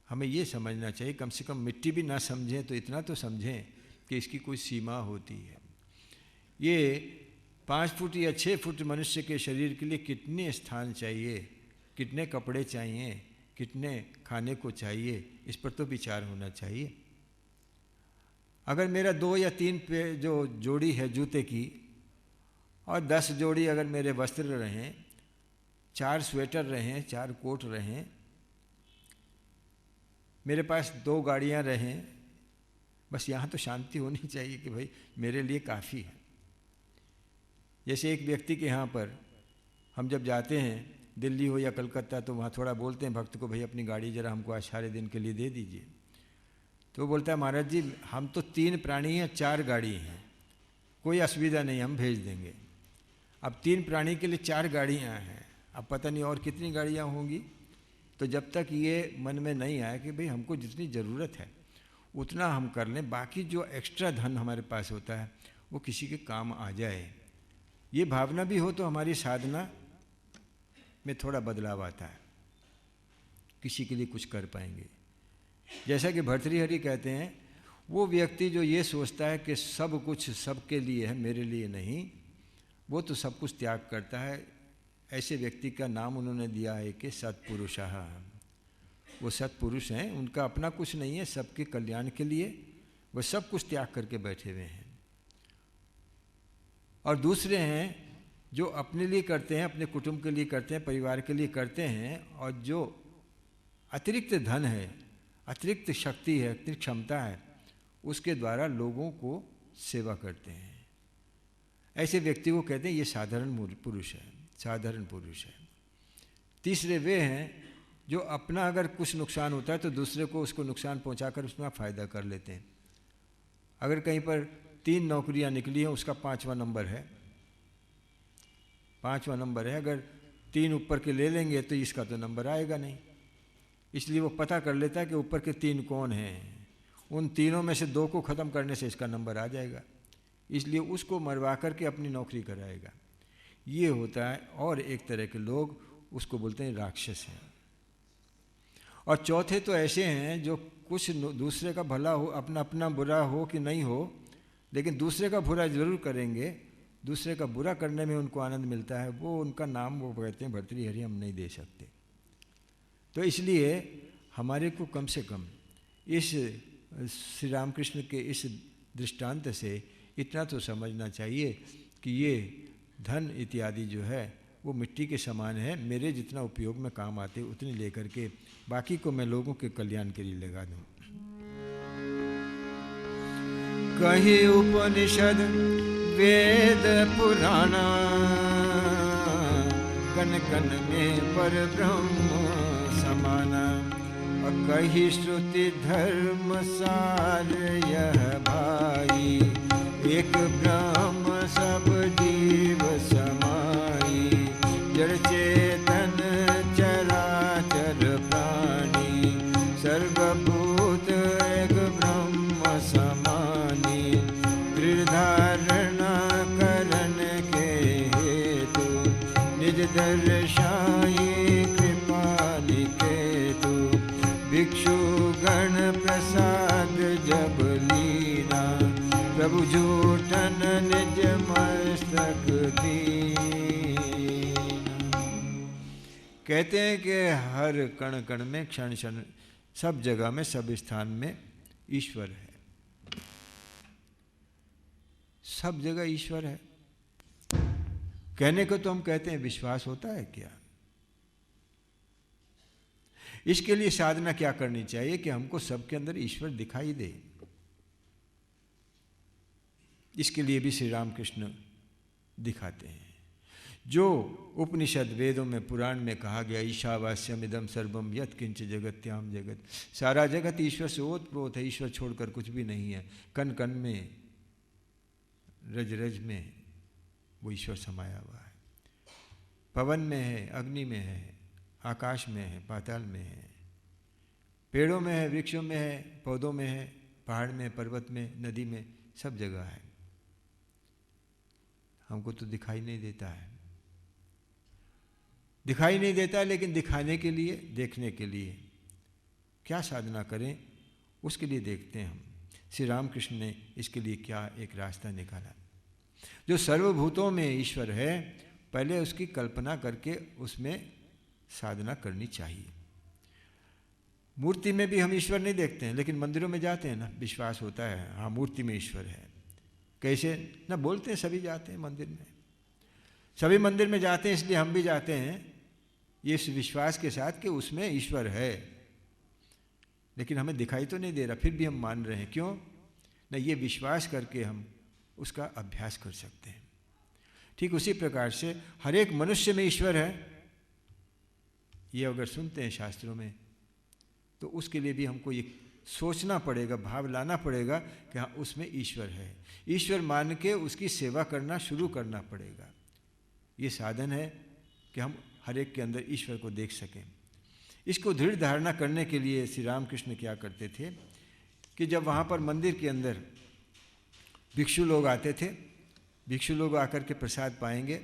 हमें ये समझना चाहिए, कम से कम मिट्टी भी ना समझें तो इतना तो समझें कि इसकी कोई सीमा होती है। ये 5 फुट या 6 फुट मनुष्य के शरीर के लिए कितने स्थान चाहिए, कितने कपड़े चाहिए, कितने खाने को चाहिए, इस पर तो विचार होना चाहिए। अगर मेरा 2 या 3 पे जो जोड़ी है जूते की, और 10 जोड़ी अगर मेरे वस्त्र रहें, 4 स्वेटर रहें, 4 कोट रहें, मेरे पास 2 गाड़ियां रहें, बस यहाँ तो शांति होनी चाहिए कि भाई मेरे लिए काफ़ी है। जैसे एक व्यक्ति के यहाँ पर हम जब जाते हैं, दिल्ली हो या कलकत्ता, तो वहाँ थोड़ा बोलते हैं भक्त को, भाई अपनी गाड़ी जरा हमको आज सारे दिन के लिए दे दीजिए। तो वो बोलता है, महाराज जी हम तो 3 प्राणी हैं, 4 गाड़ी हैं, कोई असुविधा नहीं, हम भेज देंगे। अब 3 प्राणी के लिए 4 गाड़ियाँ हैं, अब पता नहीं और कितनी गाड़ियाँ होंगी। तो जब तक ये मन में नहीं आया कि भाई हमको जितनी ज़रूरत है उतना हम कर लें, बाकी जो एक्स्ट्रा धन हमारे पास होता है वो किसी के काम आ जाए, ये भावना भी हो तो हमारी साधना में थोड़ा बदलाव आता है, किसी के लिए कुछ कर पाएंगे। जैसा कि भर्तृहरि कहते हैं, वो व्यक्ति जो ये सोचता है कि सब कुछ सबके लिए है, मेरे लिए नहीं, वो तो सब कुछ त्याग करता है। ऐसे व्यक्ति का नाम उन्होंने दिया है कि सत्पुरुषः। वो सत्पुरुष हैं, उनका अपना कुछ नहीं है, सबके कल्याण के लिए वो सब कुछ त्याग करके बैठे हुए हैं। और दूसरे हैं जो अपने लिए करते हैं, अपने कुटुंब के लिए करते हैं, परिवार के लिए करते हैं, और जो अतिरिक्त धन है, अतिरिक्त शक्ति है, अतिरिक्त क्षमता है, उसके द्वारा लोगों को सेवा करते हैं। ऐसे व्यक्ति को कहते हैं ये साधारण पुरुष है, साधारण पुरुष है। तीसरे वे हैं जो अपना अगर कुछ नुकसान होता है तो दूसरे को उसको नुकसान पहुंचाकर उसमें फ़ायदा कर लेते हैं। अगर कहीं पर 3 नौकरियां निकली हैं, उसका 5वां नंबर है, 5वां नंबर है, अगर 3 ऊपर के ले लेंगे तो इसका तो नंबर आएगा नहीं, इसलिए वो पता कर लेता है कि ऊपर के 3 कौन हैं, उन तीनों में से 2 को ख़त्म करने से इसका नंबर आ जाएगा, इसलिए उसको मरवा करके अपनी नौकरी कराएगा। ये होता है। और एक तरह के लोग उसको बोलते हैं राक्षस हैं। और चौथे तो ऐसे हैं जो कुछ दूसरे का भला हो, अपना अपना बुरा हो कि नहीं हो, लेकिन दूसरे का बुरा जरूर करेंगे, दूसरे का बुरा करने में उनको आनंद मिलता है, वो उनका नाम वो कहते हैं भर्तृहरि हम नहीं दे सकते। तो इसलिए हमारे को कम से कम इस श्री रामकृष्ण के इस दृष्टांत से इतना तो समझना चाहिए कि ये धन इत्यादि जो है वो मिट्टी के समान है, मेरे जितना उपयोग में काम आते उतने लेकर के बाकी को मैं लोगों के कल्याण के लिए लगा दूँ। कही उपनिषद वेद पुराना, कन कन में पर ब्रह्म समाना। कही श्रुति धर्म सार यह भाई, एक ब्रह्म सब जीव समाई। जड़ चेतन चराचर प्राणी, सर्वभूत एक ब्रह्म समानी। धारणा करन के हेतु, निज दर्शाई कृपा निकेतु। भिक्षु गण प्रसाद जब लीना, प्रभु झूठन निज मस्तक दीना। कहते हैं कि हर कण कण में, क्षण क्षण, सब जगह में, सब स्थान में ईश्वर है। सब जगह ईश्वर है कहने को तो हम कहते हैं, विश्वास होता है क्या? इसके लिए साधना क्या करनी चाहिए कि हमको सबके अंदर ईश्वर दिखाई दे। इसके लिए भी श्री रामकृष्ण दिखाते हैं। जो उपनिषद वेदों में, पुराण में कहा गया, ईशावास्यम इदम सर्वम यत् किंच जगत्याम जगत, सारा जगत ईश्वर से ओतप्रोत है, ईश्वर छोड़कर कुछ भी नहीं है। कण कण में, रज रज में वो ईश्वर समाया हुआ है। पवन में है, अग्नि में है, आकाश में है, पाताल में है, पेड़ों में है, वृक्षों में है, पौधों में है, पहाड़ में, पर्वत में, नदी में, सब जगह है। हमको तो दिखाई नहीं देता है, दिखाई नहीं देता है, लेकिन दिखाने के लिए, देखने के लिए क्या साधना करें, उसके लिए देखते हैं हम। श्री रामकृष्ण ने इसके लिए क्या एक रास्ता निकाला। जो सर्वभूतों में ईश्वर है, पहले उसकी कल्पना करके उसमें साधना करनी चाहिए। मूर्ति में भी हम ईश्वर नहीं देखते हैं, लेकिन मंदिरों में जाते हैं ना, विश्वास होता है हाँ मूर्ति में ईश्वर है। कैसे ना बोलते हैं, सभी जाते हैं मंदिर में, सभी मंदिर में जाते हैं, इसलिए हम भी जाते हैं ये इस विश्वास के साथ कि उसमें ईश्वर है, लेकिन हमें दिखाई तो नहीं दे रहा, फिर भी हम मान रहे हैं। क्यों ना, ये विश्वास करके हम उसका अभ्यास कर सकते हैं। ठीक उसी प्रकार से हर एक मनुष्य में ईश्वर है, ये अगर सुनते हैं शास्त्रों में, तो उसके लिए भी हमको ये सोचना पड़ेगा, भाव लाना पड़ेगा कि हाँ उसमें ईश्वर है। ईश्वर मान के उसकी सेवा करना शुरू करना पड़ेगा। ये साधन है कि हम हर एक के अंदर ईश्वर को देख सकें। इसको दृढ़ धारणा करने के लिए श्री रामकृष्ण क्या करते थे कि जब वहाँ पर मंदिर के अंदर भिक्षु लोग आते थे, भिक्षु लोग आकर के प्रसाद पाएंगे,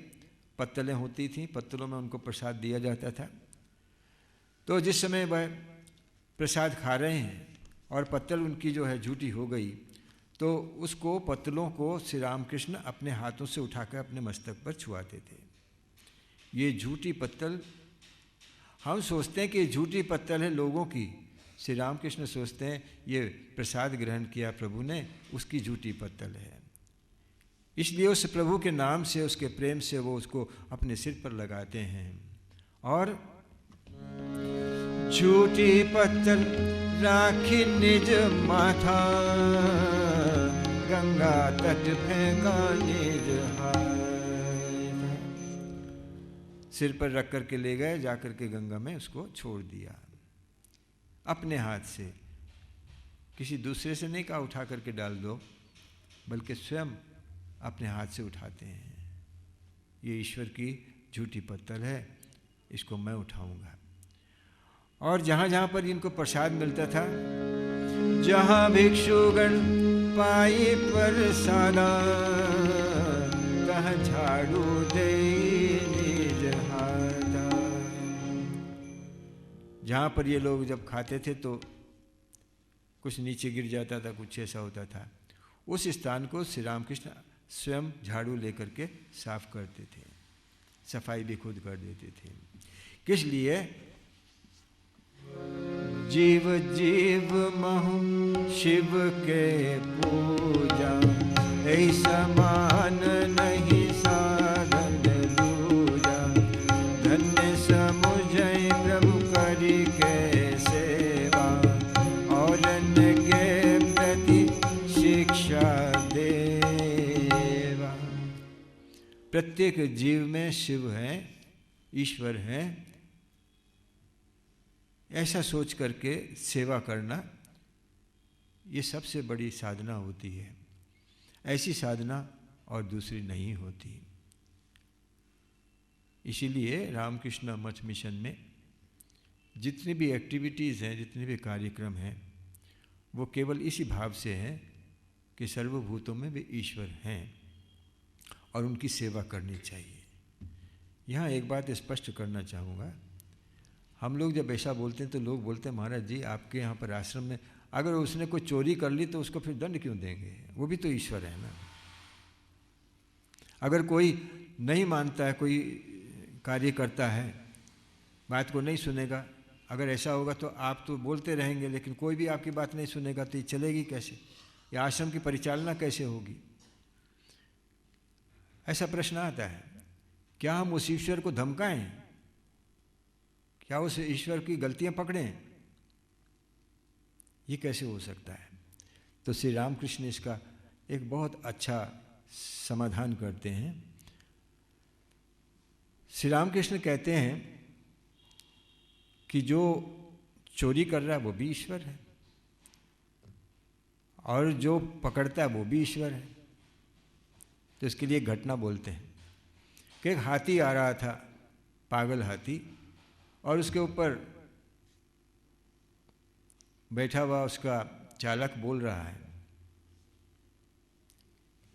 पत्तलें होती थीं, पत्तलों में उनको प्रसाद दिया जाता था। तो जिस समय वह प्रसाद खा रहे हैं और पत्तल उनकी जो है झूठी हो गई, तो उसको, पत्तलों को श्री रामकृष्ण अपने हाथों से उठाकर अपने मस्तक पर छुआते थे। ये झूठी पत्तल, हम सोचते हैं कि झूठी पत्तल है लोगों की, श्री रामकृष्ण सोचते हैं ये प्रसाद ग्रहण किया प्रभु ने, उसकी झूठी पत्तल है। इसलिए उस प्रभु के नाम से, उसके प्रेम से वो उसको अपने सिर पर लगाते हैं। और झूठी पत्तल राखी निज माथा, गंगा तट फेंका निज हाथ। सिर पर रख करके ले गए, जाकर के गंगा में उसको छोड़ दिया अपने हाथ से। किसी दूसरे से नहीं कहा उठा करके डाल दो, बल्कि स्वयं अपने हाथ से उठाते हैं। ये ईश्वर की झूठी पत्तल है, इसको मैं उठाऊंगा। और जहाँ जहाँ पर इनको प्रसाद मिलता था, जहाँ भिक्षुगण पाई प्रसादा, तहाँ झाड़ू दे निज हाथा। जहाँ पर ये लोग जब खाते थे तो कुछ नीचे गिर जाता था, कुछ ऐसा होता था, उस स्थान को श्री रामकृष्ण स्वयं झाड़ू लेकर के साफ करते थे, सफाई भी खुद कर देते थे। किस लिए? जीव जीव महु शिव के पूजा, ऐ समान नहीं साधन दूजा। धन्य समुझै प्रभु करी के सेवा, और अन्य के प्रति शिक्षा प्रत्येक जीव में शिव है, ईश्वर है, ऐसा सोच करके सेवा करना, ये सबसे बड़ी साधना होती है। ऐसी साधना और दूसरी नहीं होती। इसीलिए रामकृष्ण मठ मिशन में जितनी भी एक्टिविटीज़ हैं, जितने भी कार्यक्रम हैं, वो केवल इसी भाव से हैं कि सर्वभूतों में वे ईश्वर हैं और उनकी सेवा करनी चाहिए। यहाँ एक बात स्पष्ट करना चाहूँगा, हम लोग जब ऐसा बोलते हैं तो लोग बोलते हैं महाराज जी आपके यहाँ पर आश्रम में अगर उसने कोई चोरी कर ली तो उसको फिर दंड क्यों देंगे, वो भी तो ईश्वर है ना। अगर कोई नहीं मानता है, कोई कार्य करता है, बात को नहीं सुनेगा, अगर ऐसा होगा तो आप तो बोलते रहेंगे लेकिन कोई भी आपकी बात नहीं सुनेगा तो ये चलेगी कैसे, ये आश्रम की परिचालना कैसे होगी? ऐसा प्रश्न आता है। क्या हम उस ईश्वर को धमकाएं? क्या उस ईश्वर की गलतियां पकड़ें? ये कैसे हो सकता है? तो श्री रामकृष्ण इसका एक बहुत अच्छा समाधान करते हैं। श्री रामकृष्ण कहते हैं कि जो चोरी कर रहा है वो भी ईश्वर है और जो पकड़ता है वो भी ईश्वर है। तो इसके लिए घटना बोलते हैं कि एक हाथी आ रहा था, पागल हाथी, और उसके ऊपर बैठा हुआ उसका चालक बोल रहा है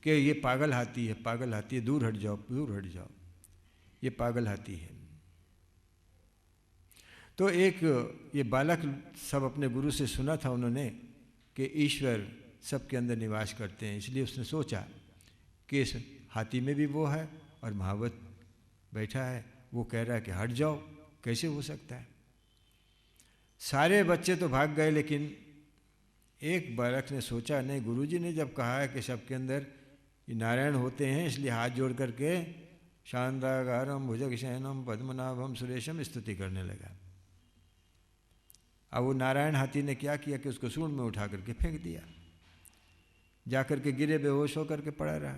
कि ये पागल हाथी है, पागल हाथी है, दूर हट जाओ, दूर हट जाओ, ये पागल हाथी है। तो एक ये बालक सब अपने गुरु से सुना था उन्होंने कि ईश्वर सबके अंदर निवास करते हैं, इसलिए उसने सोचा कि इस हाथी में भी वो है और महावत बैठा है, वो कह रहा है कि हट जाओ, कैसे हो सकता है? सारे बच्चे तो भाग गए लेकिन एक बालक ने सोचा, नहीं, गुरुजी ने जब कहा है कि सबके अंदर ये नारायण होते हैं, इसलिए हाथ जोड़ करके शांताकारम भुजगशयनम पद्मनाभम सुरेशम स्तुति करने लगा। अब वो नारायण हाथी ने क्या किया कि उसको सूंड में उठा करके फेंक दिया, जाकर के गिरे, बेहोश होकर के पड़ा रहा।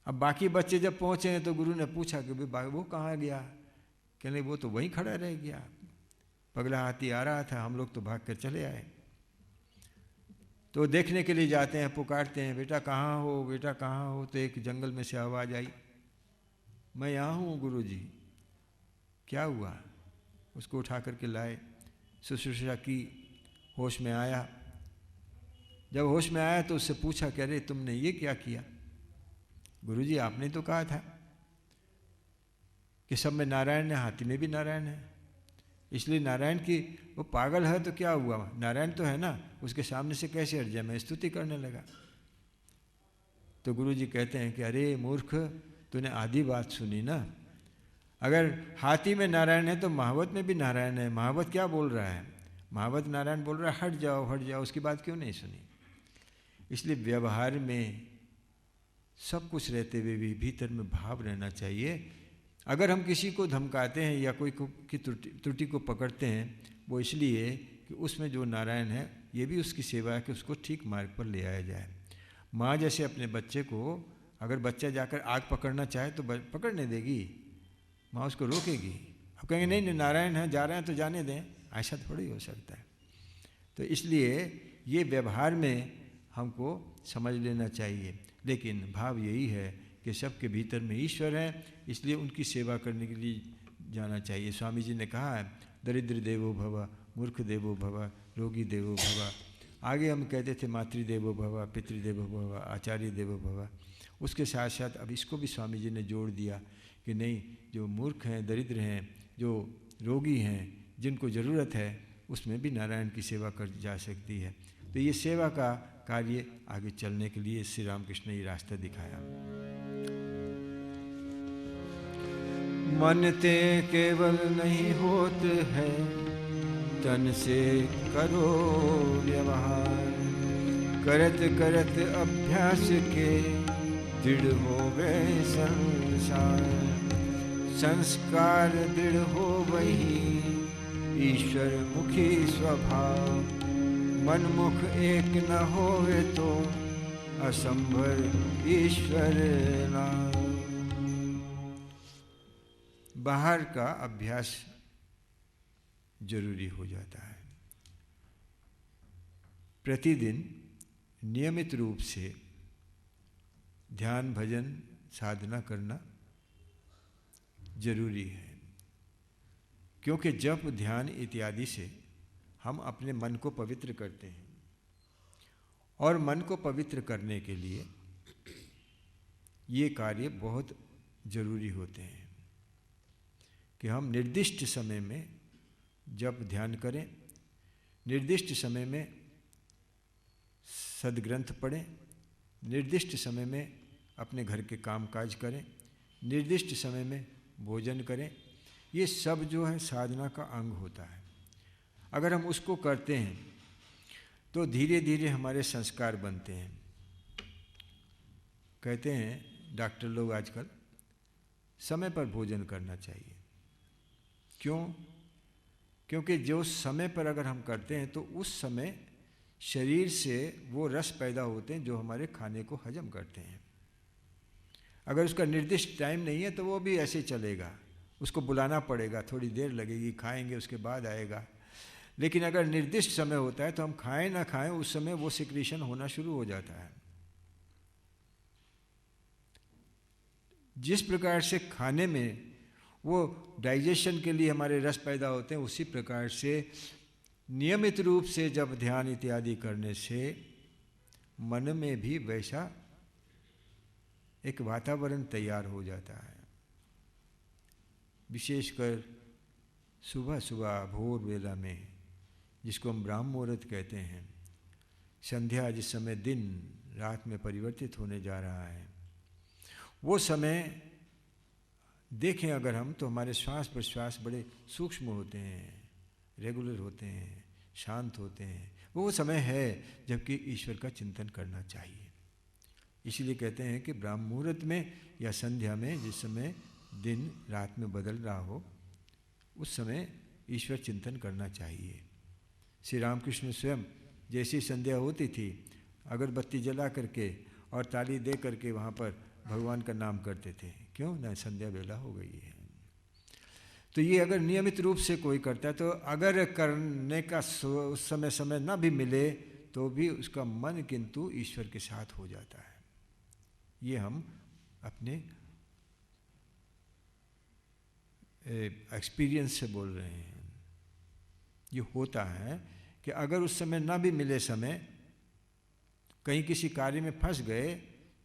अब बाकी बच्चे जब पहुँचे हैं तो गुरु ने पूछा कि भाई वो कहाँ गया? कहने वो तो वहीं खड़ा रह गया, पगला हाथी आ रहा था, हम लोग तो भाग कर चले आए। तो देखने के लिए जाते हैं, पुकारते हैं, बेटा कहाँ हो, बेटा कहाँ हो? तो एक जंगल में से आवाज़ आई, मैं यहाँ हूँ गुरुजी। क्या हुआ? उसको उठा करके लाए, शुश्रूषा की, होश में आया। जब होश में आया तो उससे पूछा कि अरे तुमने ये क्या किया? गुरुजी आपने तो कहा था कि सब में नारायण है, हाथी में भी नारायण है, इसलिए नारायण की वो पागल है तो क्या हुआ, नारायण तो है ना, उसके सामने से कैसे हट जाए? मैं स्तुति करने लगा। तो गुरुजी कहते हैं कि अरे मूर्ख, तूने आधी बात सुनी ना। अगर हाथी में नारायण है तो महावत में भी नारायण है। महावत क्या बोल रहा है? महावत नारायण बोल रहा है हट जाओ, हट जाओ, उसकी बात क्यों नहीं सुनी? इसलिए व्यवहार में सब कुछ रहते हुए भी भीतर में भाव रहना चाहिए। अगर हम किसी को धमकाते हैं या कोई की त्रुटि को पकड़ते हैं, वो इसलिए कि उसमें जो नारायण है ये भी उसकी सेवा है कि उसको ठीक मार्ग पर ले आया जाए। माँ जैसे अपने बच्चे को, अगर बच्चा जाकर आग पकड़ना चाहे तो पकड़ने देगी, माँ उसको रोकेगी। अब कहेंगे नहीं नहीं नारायण है, जा रहे हैं तो जाने दें, ऐसा थोड़ी हो सकता है। तो इसलिए ये व्यवहार में हमको समझ लेना चाहिए, लेकिन भाव यही है कि सबके भीतर में ईश्वर है, इसलिए उनकी सेवा करने के लिए जाना चाहिए। स्वामी जी ने कहा है दरिद्र देवो भव, मूर्ख देवो भव, रोगी देवो भव। आगे हम कहते थे मातृदेवो भव, पितृदेवो भव, आचार्य देवो भव। उसके साथ साथ अब इसको भी स्वामी जी ने जोड़ दिया कि नहीं, जो मूर्ख हैं, दरिद्र हैं, जो रोगी हैं, जिनको ज़रूरत है, उसमें भी नारायण की सेवा कर जा सकती है। तो ये सेवा का कार्य आगे चलने के लिए श्री रामकृष्ण ने ये रास्ता दिखाया। मन ते केवल नहीं होते हैं, तन से करो व्यवहार। करत करत अभ्यास के दृढ़ होवे संसार। संस्कार दृढ़ हो वही ईश्वर मुखी स्वभाव। मनमुख एक न होवे तो असंभव ईश्वर नाम। बाहर का अभ्यास जरूरी हो जाता है। प्रतिदिन नियमित रूप से ध्यान भजन साधना करना जरूरी है, क्योंकि जप ध्यान इत्यादि से हम अपने मन को पवित्र करते हैं, और मन को पवित्र करने के लिए ये कार्य बहुत जरूरी होते हैं कि हम निर्दिष्ट समय में जप ध्यान करें, निर्दिष्ट समय में सद्ग्रंथ पढ़ें, निर्दिष्ट समय में अपने घर के काम काज करें, निर्दिष्ट समय में भोजन करें। ये सब जो है साधना का अंग होता है। अगर हम उसको करते हैं तो धीरे धीरे हमारे संस्कार बनते हैं। कहते हैं डॉक्टर लोग आजकल समय पर भोजन करना चाहिए। क्यों? क्योंकि जो समय पर अगर हम करते हैं तो उस समय शरीर से वो रस पैदा होते हैं जो हमारे खाने को हजम करते हैं। अगर उसका निर्दिष्ट टाइम नहीं है तो वो भी ऐसे चलेगा, उसको बुलाना पड़ेगा, थोड़ी देर लगेगी, खाएंगे उसके बाद आएगा। लेकिन अगर निर्दिष्ट समय होता है तो हम खाएं ना खाएं उस समय वो सिक्रीशन होना शुरू हो जाता है। जिस प्रकार से खाने में वो डाइजेशन के लिए हमारे रस पैदा होते हैं, उसी प्रकार से नियमित रूप से जब ध्यान इत्यादि करने से मन में भी वैसा एक वातावरण तैयार हो जाता है। विशेषकर सुबह सुबह भोर वेला में, जिसको हम ब्राह्म मुहूर्त कहते हैं, संध्या जिस समय दिन रात में परिवर्तित होने जा रहा है, वो समय देखें अगर हम तो हमारे श्वास प्रश्वास बड़े सूक्ष्म होते हैं, रेगुलर होते हैं, शांत होते हैं। वो समय है जबकि ईश्वर का चिंतन करना चाहिए। इसलिए कहते हैं कि ब्राह्म मुहूर्त में या संध्या में, जिस समय दिन रात में बदल रहा हो, उस समय ईश्वर चिंतन करना चाहिए। श्री रामकृष्ण स्वयं जैसी संध्या होती थी, अगरबत्ती जला करके और ताली दे करके वहाँ पर भगवान का नाम करते थे। क्यों ना? संध्या वेला हो गई है। तो ये अगर नियमित रूप से कोई करता है तो अगर करने का समय ना भी मिले तो भी उसका मन किंतु ईश्वर के साथ हो जाता है। ये हम अपने एक्सपीरियंस से बोल रहे हैं। ये होता है कि अगर उस समय ना भी मिले समय, कहीं किसी कार्य में फंस गए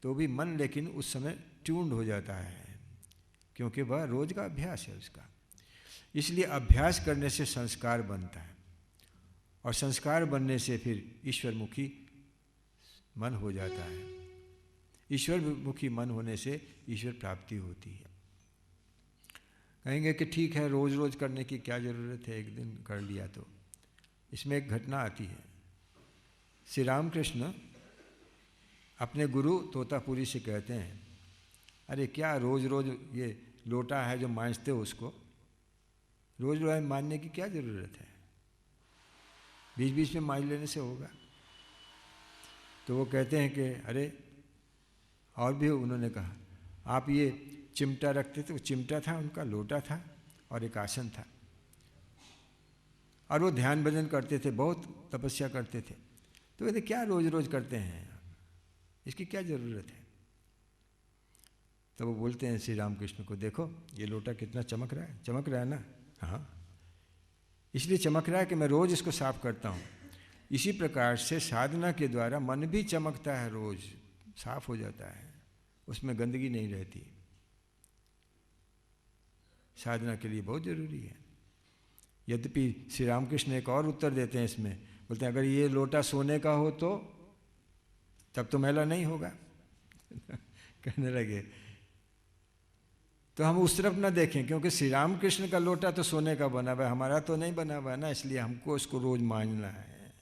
तो भी मन लेकिन उस समय ट्यून्ड हो जाता है, क्योंकि वह रोज का अभ्यास है उसका। इसलिए अभ्यास करने से संस्कार बनता है, और संस्कार बनने से फिर ईश्वरमुखी मन हो जाता है। ईश्वरमुखी मन होने से ईश्वर प्राप्ति होती है। कहेंगे कि ठीक है, रोज रोज करने की क्या ज़रूरत है, एक दिन कर लिया तो। इसमें एक घटना आती है। श्री रामकृष्ण अपने गुरु तोतापुरी से कहते हैं, अरे क्या रोज रोज ये लोटा है जो मांजते हो उसको रोज रोज मांजने की क्या ज़रूरत है, बीच बीच में मांज लेने से होगा। तो वो कहते हैं कि अरे, और भी उन्होंने कहा, आप ये चिमटा रखते थे, वो चिमटा था उनका, लोटा था और एक आसन था, और वो ध्यान भजन करते थे, बहुत तपस्या करते थे। तो कहते क्या रोज रोज करते हैं, इसकी क्या ज़रूरत है। तो वो बोलते हैं श्री रामकृष्ण को, देखो ये लोटा कितना चमक रहा है, चमक रहा है ना, हाँ इसलिए चमक रहा है कि मैं रोज़ इसको साफ करता हूँ। इसी प्रकार से साधना के द्वारा मन भी चमकता है, रोज़ साफ हो जाता है, उसमें गंदगी नहीं रहती। साधना के लिए बहुत ज़रूरी है। यद्यपि श्री रामकृष्ण एक और उत्तर देते हैं इसमें, बोलते हैं अगर ये लोटा सोने का हो तो तब तो मैला नहीं होगा कहने लगे। तो हम उस तरफ ना देखें, क्योंकि श्री रामकृष्ण का लोटा तो सोने का बना हुआ है, हमारा तो नहीं बना हुआ है ना, इसलिए हमको इसको रोज मांजना है।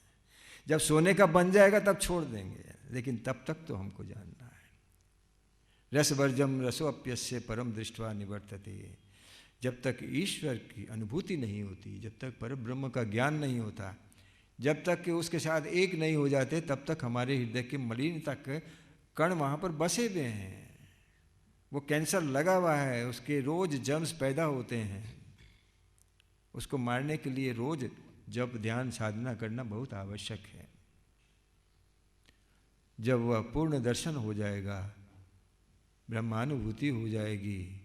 जब सोने का बन जाएगा तब छोड़ देंगे, लेकिन तब तक तो हमको जानना है। रसवर्जम रसोप्यस्य परम दृष्ट्वा निवर्तते। जब तक ईश्वर की अनुभूति नहीं होती, जब तक परब्रह्म का ज्ञान नहीं होता, जब तक कि उसके साथ एक नहीं हो जाते, तब तक हमारे हृदय के मलिनता के कण वहाँ पर बसे हुए हैं। वो कैंसर लगा हुआ है, उसके रोज जर्म्स पैदा होते हैं, उसको मारने के लिए रोज जप ध्यान साधना करना बहुत आवश्यक है। जब वह पूर्ण दर्शन हो जाएगा, ब्रह्मानुभूति हो जाएगी,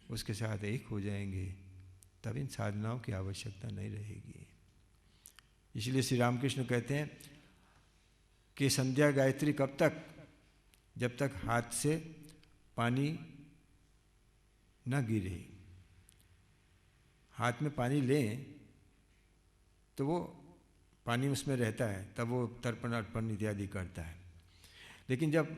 उसके साथ एक हो जाएंगे, तब इन साधनाओं की आवश्यकता नहीं रहेगी। इसलिए श्री रामकृष्ण कहते हैं कि संध्या गायत्री कब तक? जब तक हाथ से पानी न गिरे। हाथ में पानी लें तो वो पानी उसमें रहता है, तब वो तर्पण अर्पण इत्यादि करता है। लेकिन जब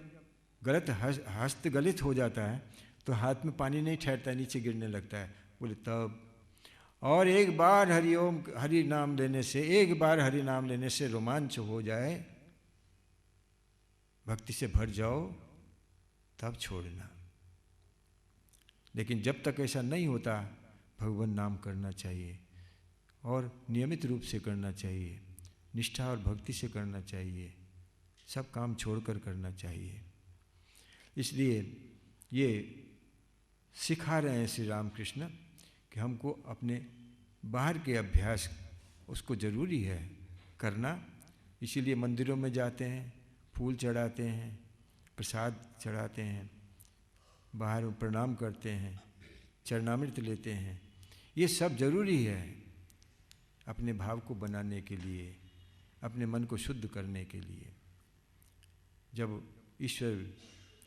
गलत हस्त गलित हो जाता है तो हाथ में पानी नहीं ठहरता, नीचे गिरने लगता है। बोले तब और एक बार हरिओम हरि नाम लेने से, एक बार हरि नाम लेने से रोमांच हो जाए, भक्ति से भर जाओ, तब छोड़ना। लेकिन जब तक ऐसा नहीं होता, भगवान नाम करना चाहिए और नियमित रूप से करना चाहिए, निष्ठा और भक्ति से करना चाहिए, सब काम छोड़कर करना चाहिए। इसलिए ये सिखा रहे हैं श्री रामकृष्ण कि हमको अपने बाहर के अभ्यास उसको ज़रूरी है करना। इसीलिए मंदिरों में जाते हैं, फूल चढ़ाते हैं, प्रसाद चढ़ाते हैं, बाहर प्रणाम करते हैं, चरणामृत लेते हैं। ये सब जरूरी है अपने भाव को बनाने के लिए, अपने मन को शुद्ध करने के लिए। जब ईश्वर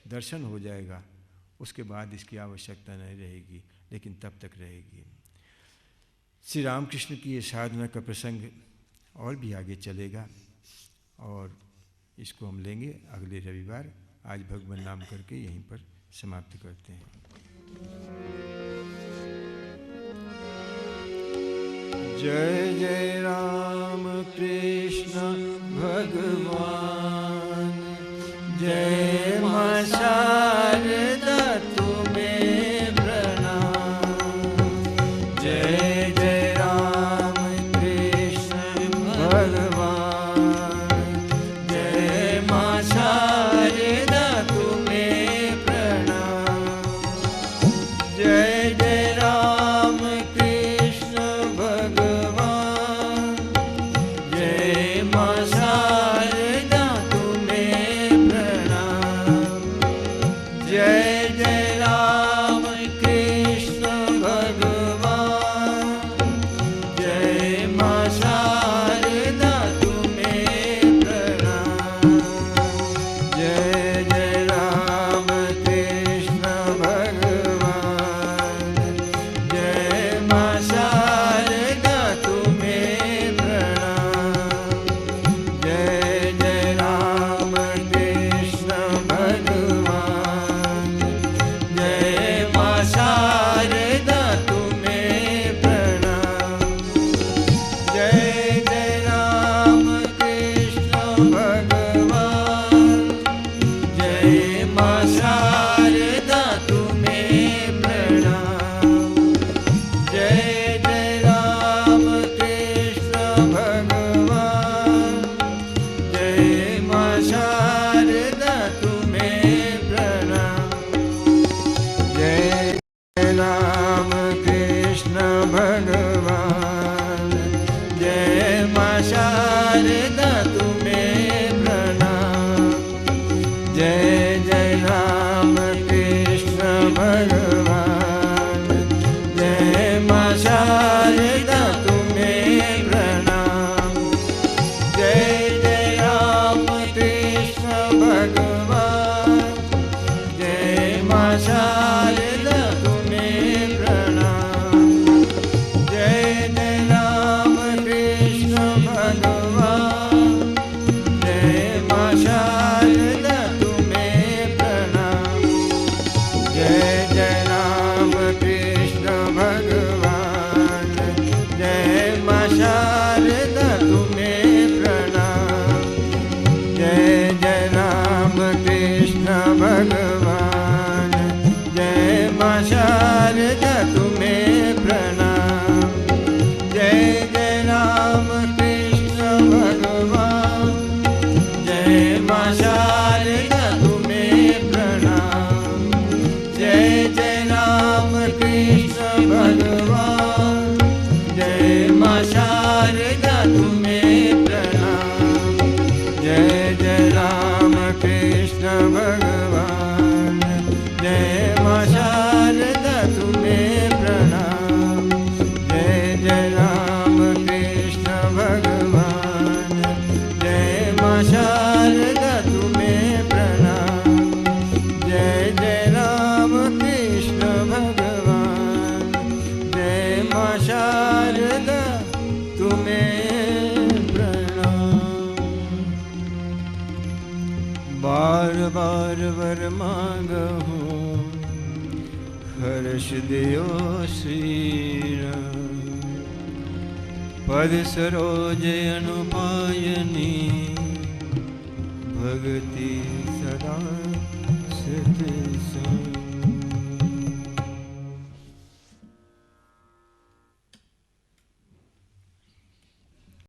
दर्शन हो जाएगा उसके बाद इसकी आवश्यकता नहीं रहेगी, लेकिन तब तक रहेगी। श्री रामकृष्ण की ये साधना का प्रसंग और भी आगे चलेगा और इसको हम लेंगे अगले रविवार। आज भगवान नाम करके यहीं पर समाप्त करते हैं। जय जय राम कृष्ण भगवान, जय मां शारदा तुम्हें प्रणाम। जय जय राम कृष्ण भगवान, जय मां शारदा तुम्हें प्रणाम। जय जय राम कृष्ण भगवान, जय मां शारदा तुम्हें प्रणाम। जय जय राम कृष्ण भगवान, जय मां शारदा तुम्हें प्रणाम। जय जय राम कृष्ण भगवान, जय मां शारदा तुम्हें प्रणाम। जय जय राम कृष्ण भगवान, जय मां शारदा तुम्हें प्रणाम। जय जय राम कृष्ण भगवान, जय मां शारदा तुम्हें प्रणाम। जय जय राम कृष्ण भगवान, जय मां शारदा तुम्हें प्रणाम। जय जय राम कृष्ण भगवान, जय मां शारदा तुम्हें प्रणाम। जय जय राम कृष्ण भगवान, जय मां शारदा तुम्हें प्रणाम। जय जय राम कृष्ण भगवान, जय मां शारदा तुम्हें प्रणाम। जय जय राम कृष्ण भगवान, जय मां शारदा तुम्हें प्रणाम। जय जय राम कृष्ण भगवान, कृष्ण भगवान। जय माँ शारदा तुम्हें प्रणाम। बार बार वर मांगहूँ हर्ष दियो श्री राम। पद सरोज अनुपायनी भगति सदा सिद्ध संग।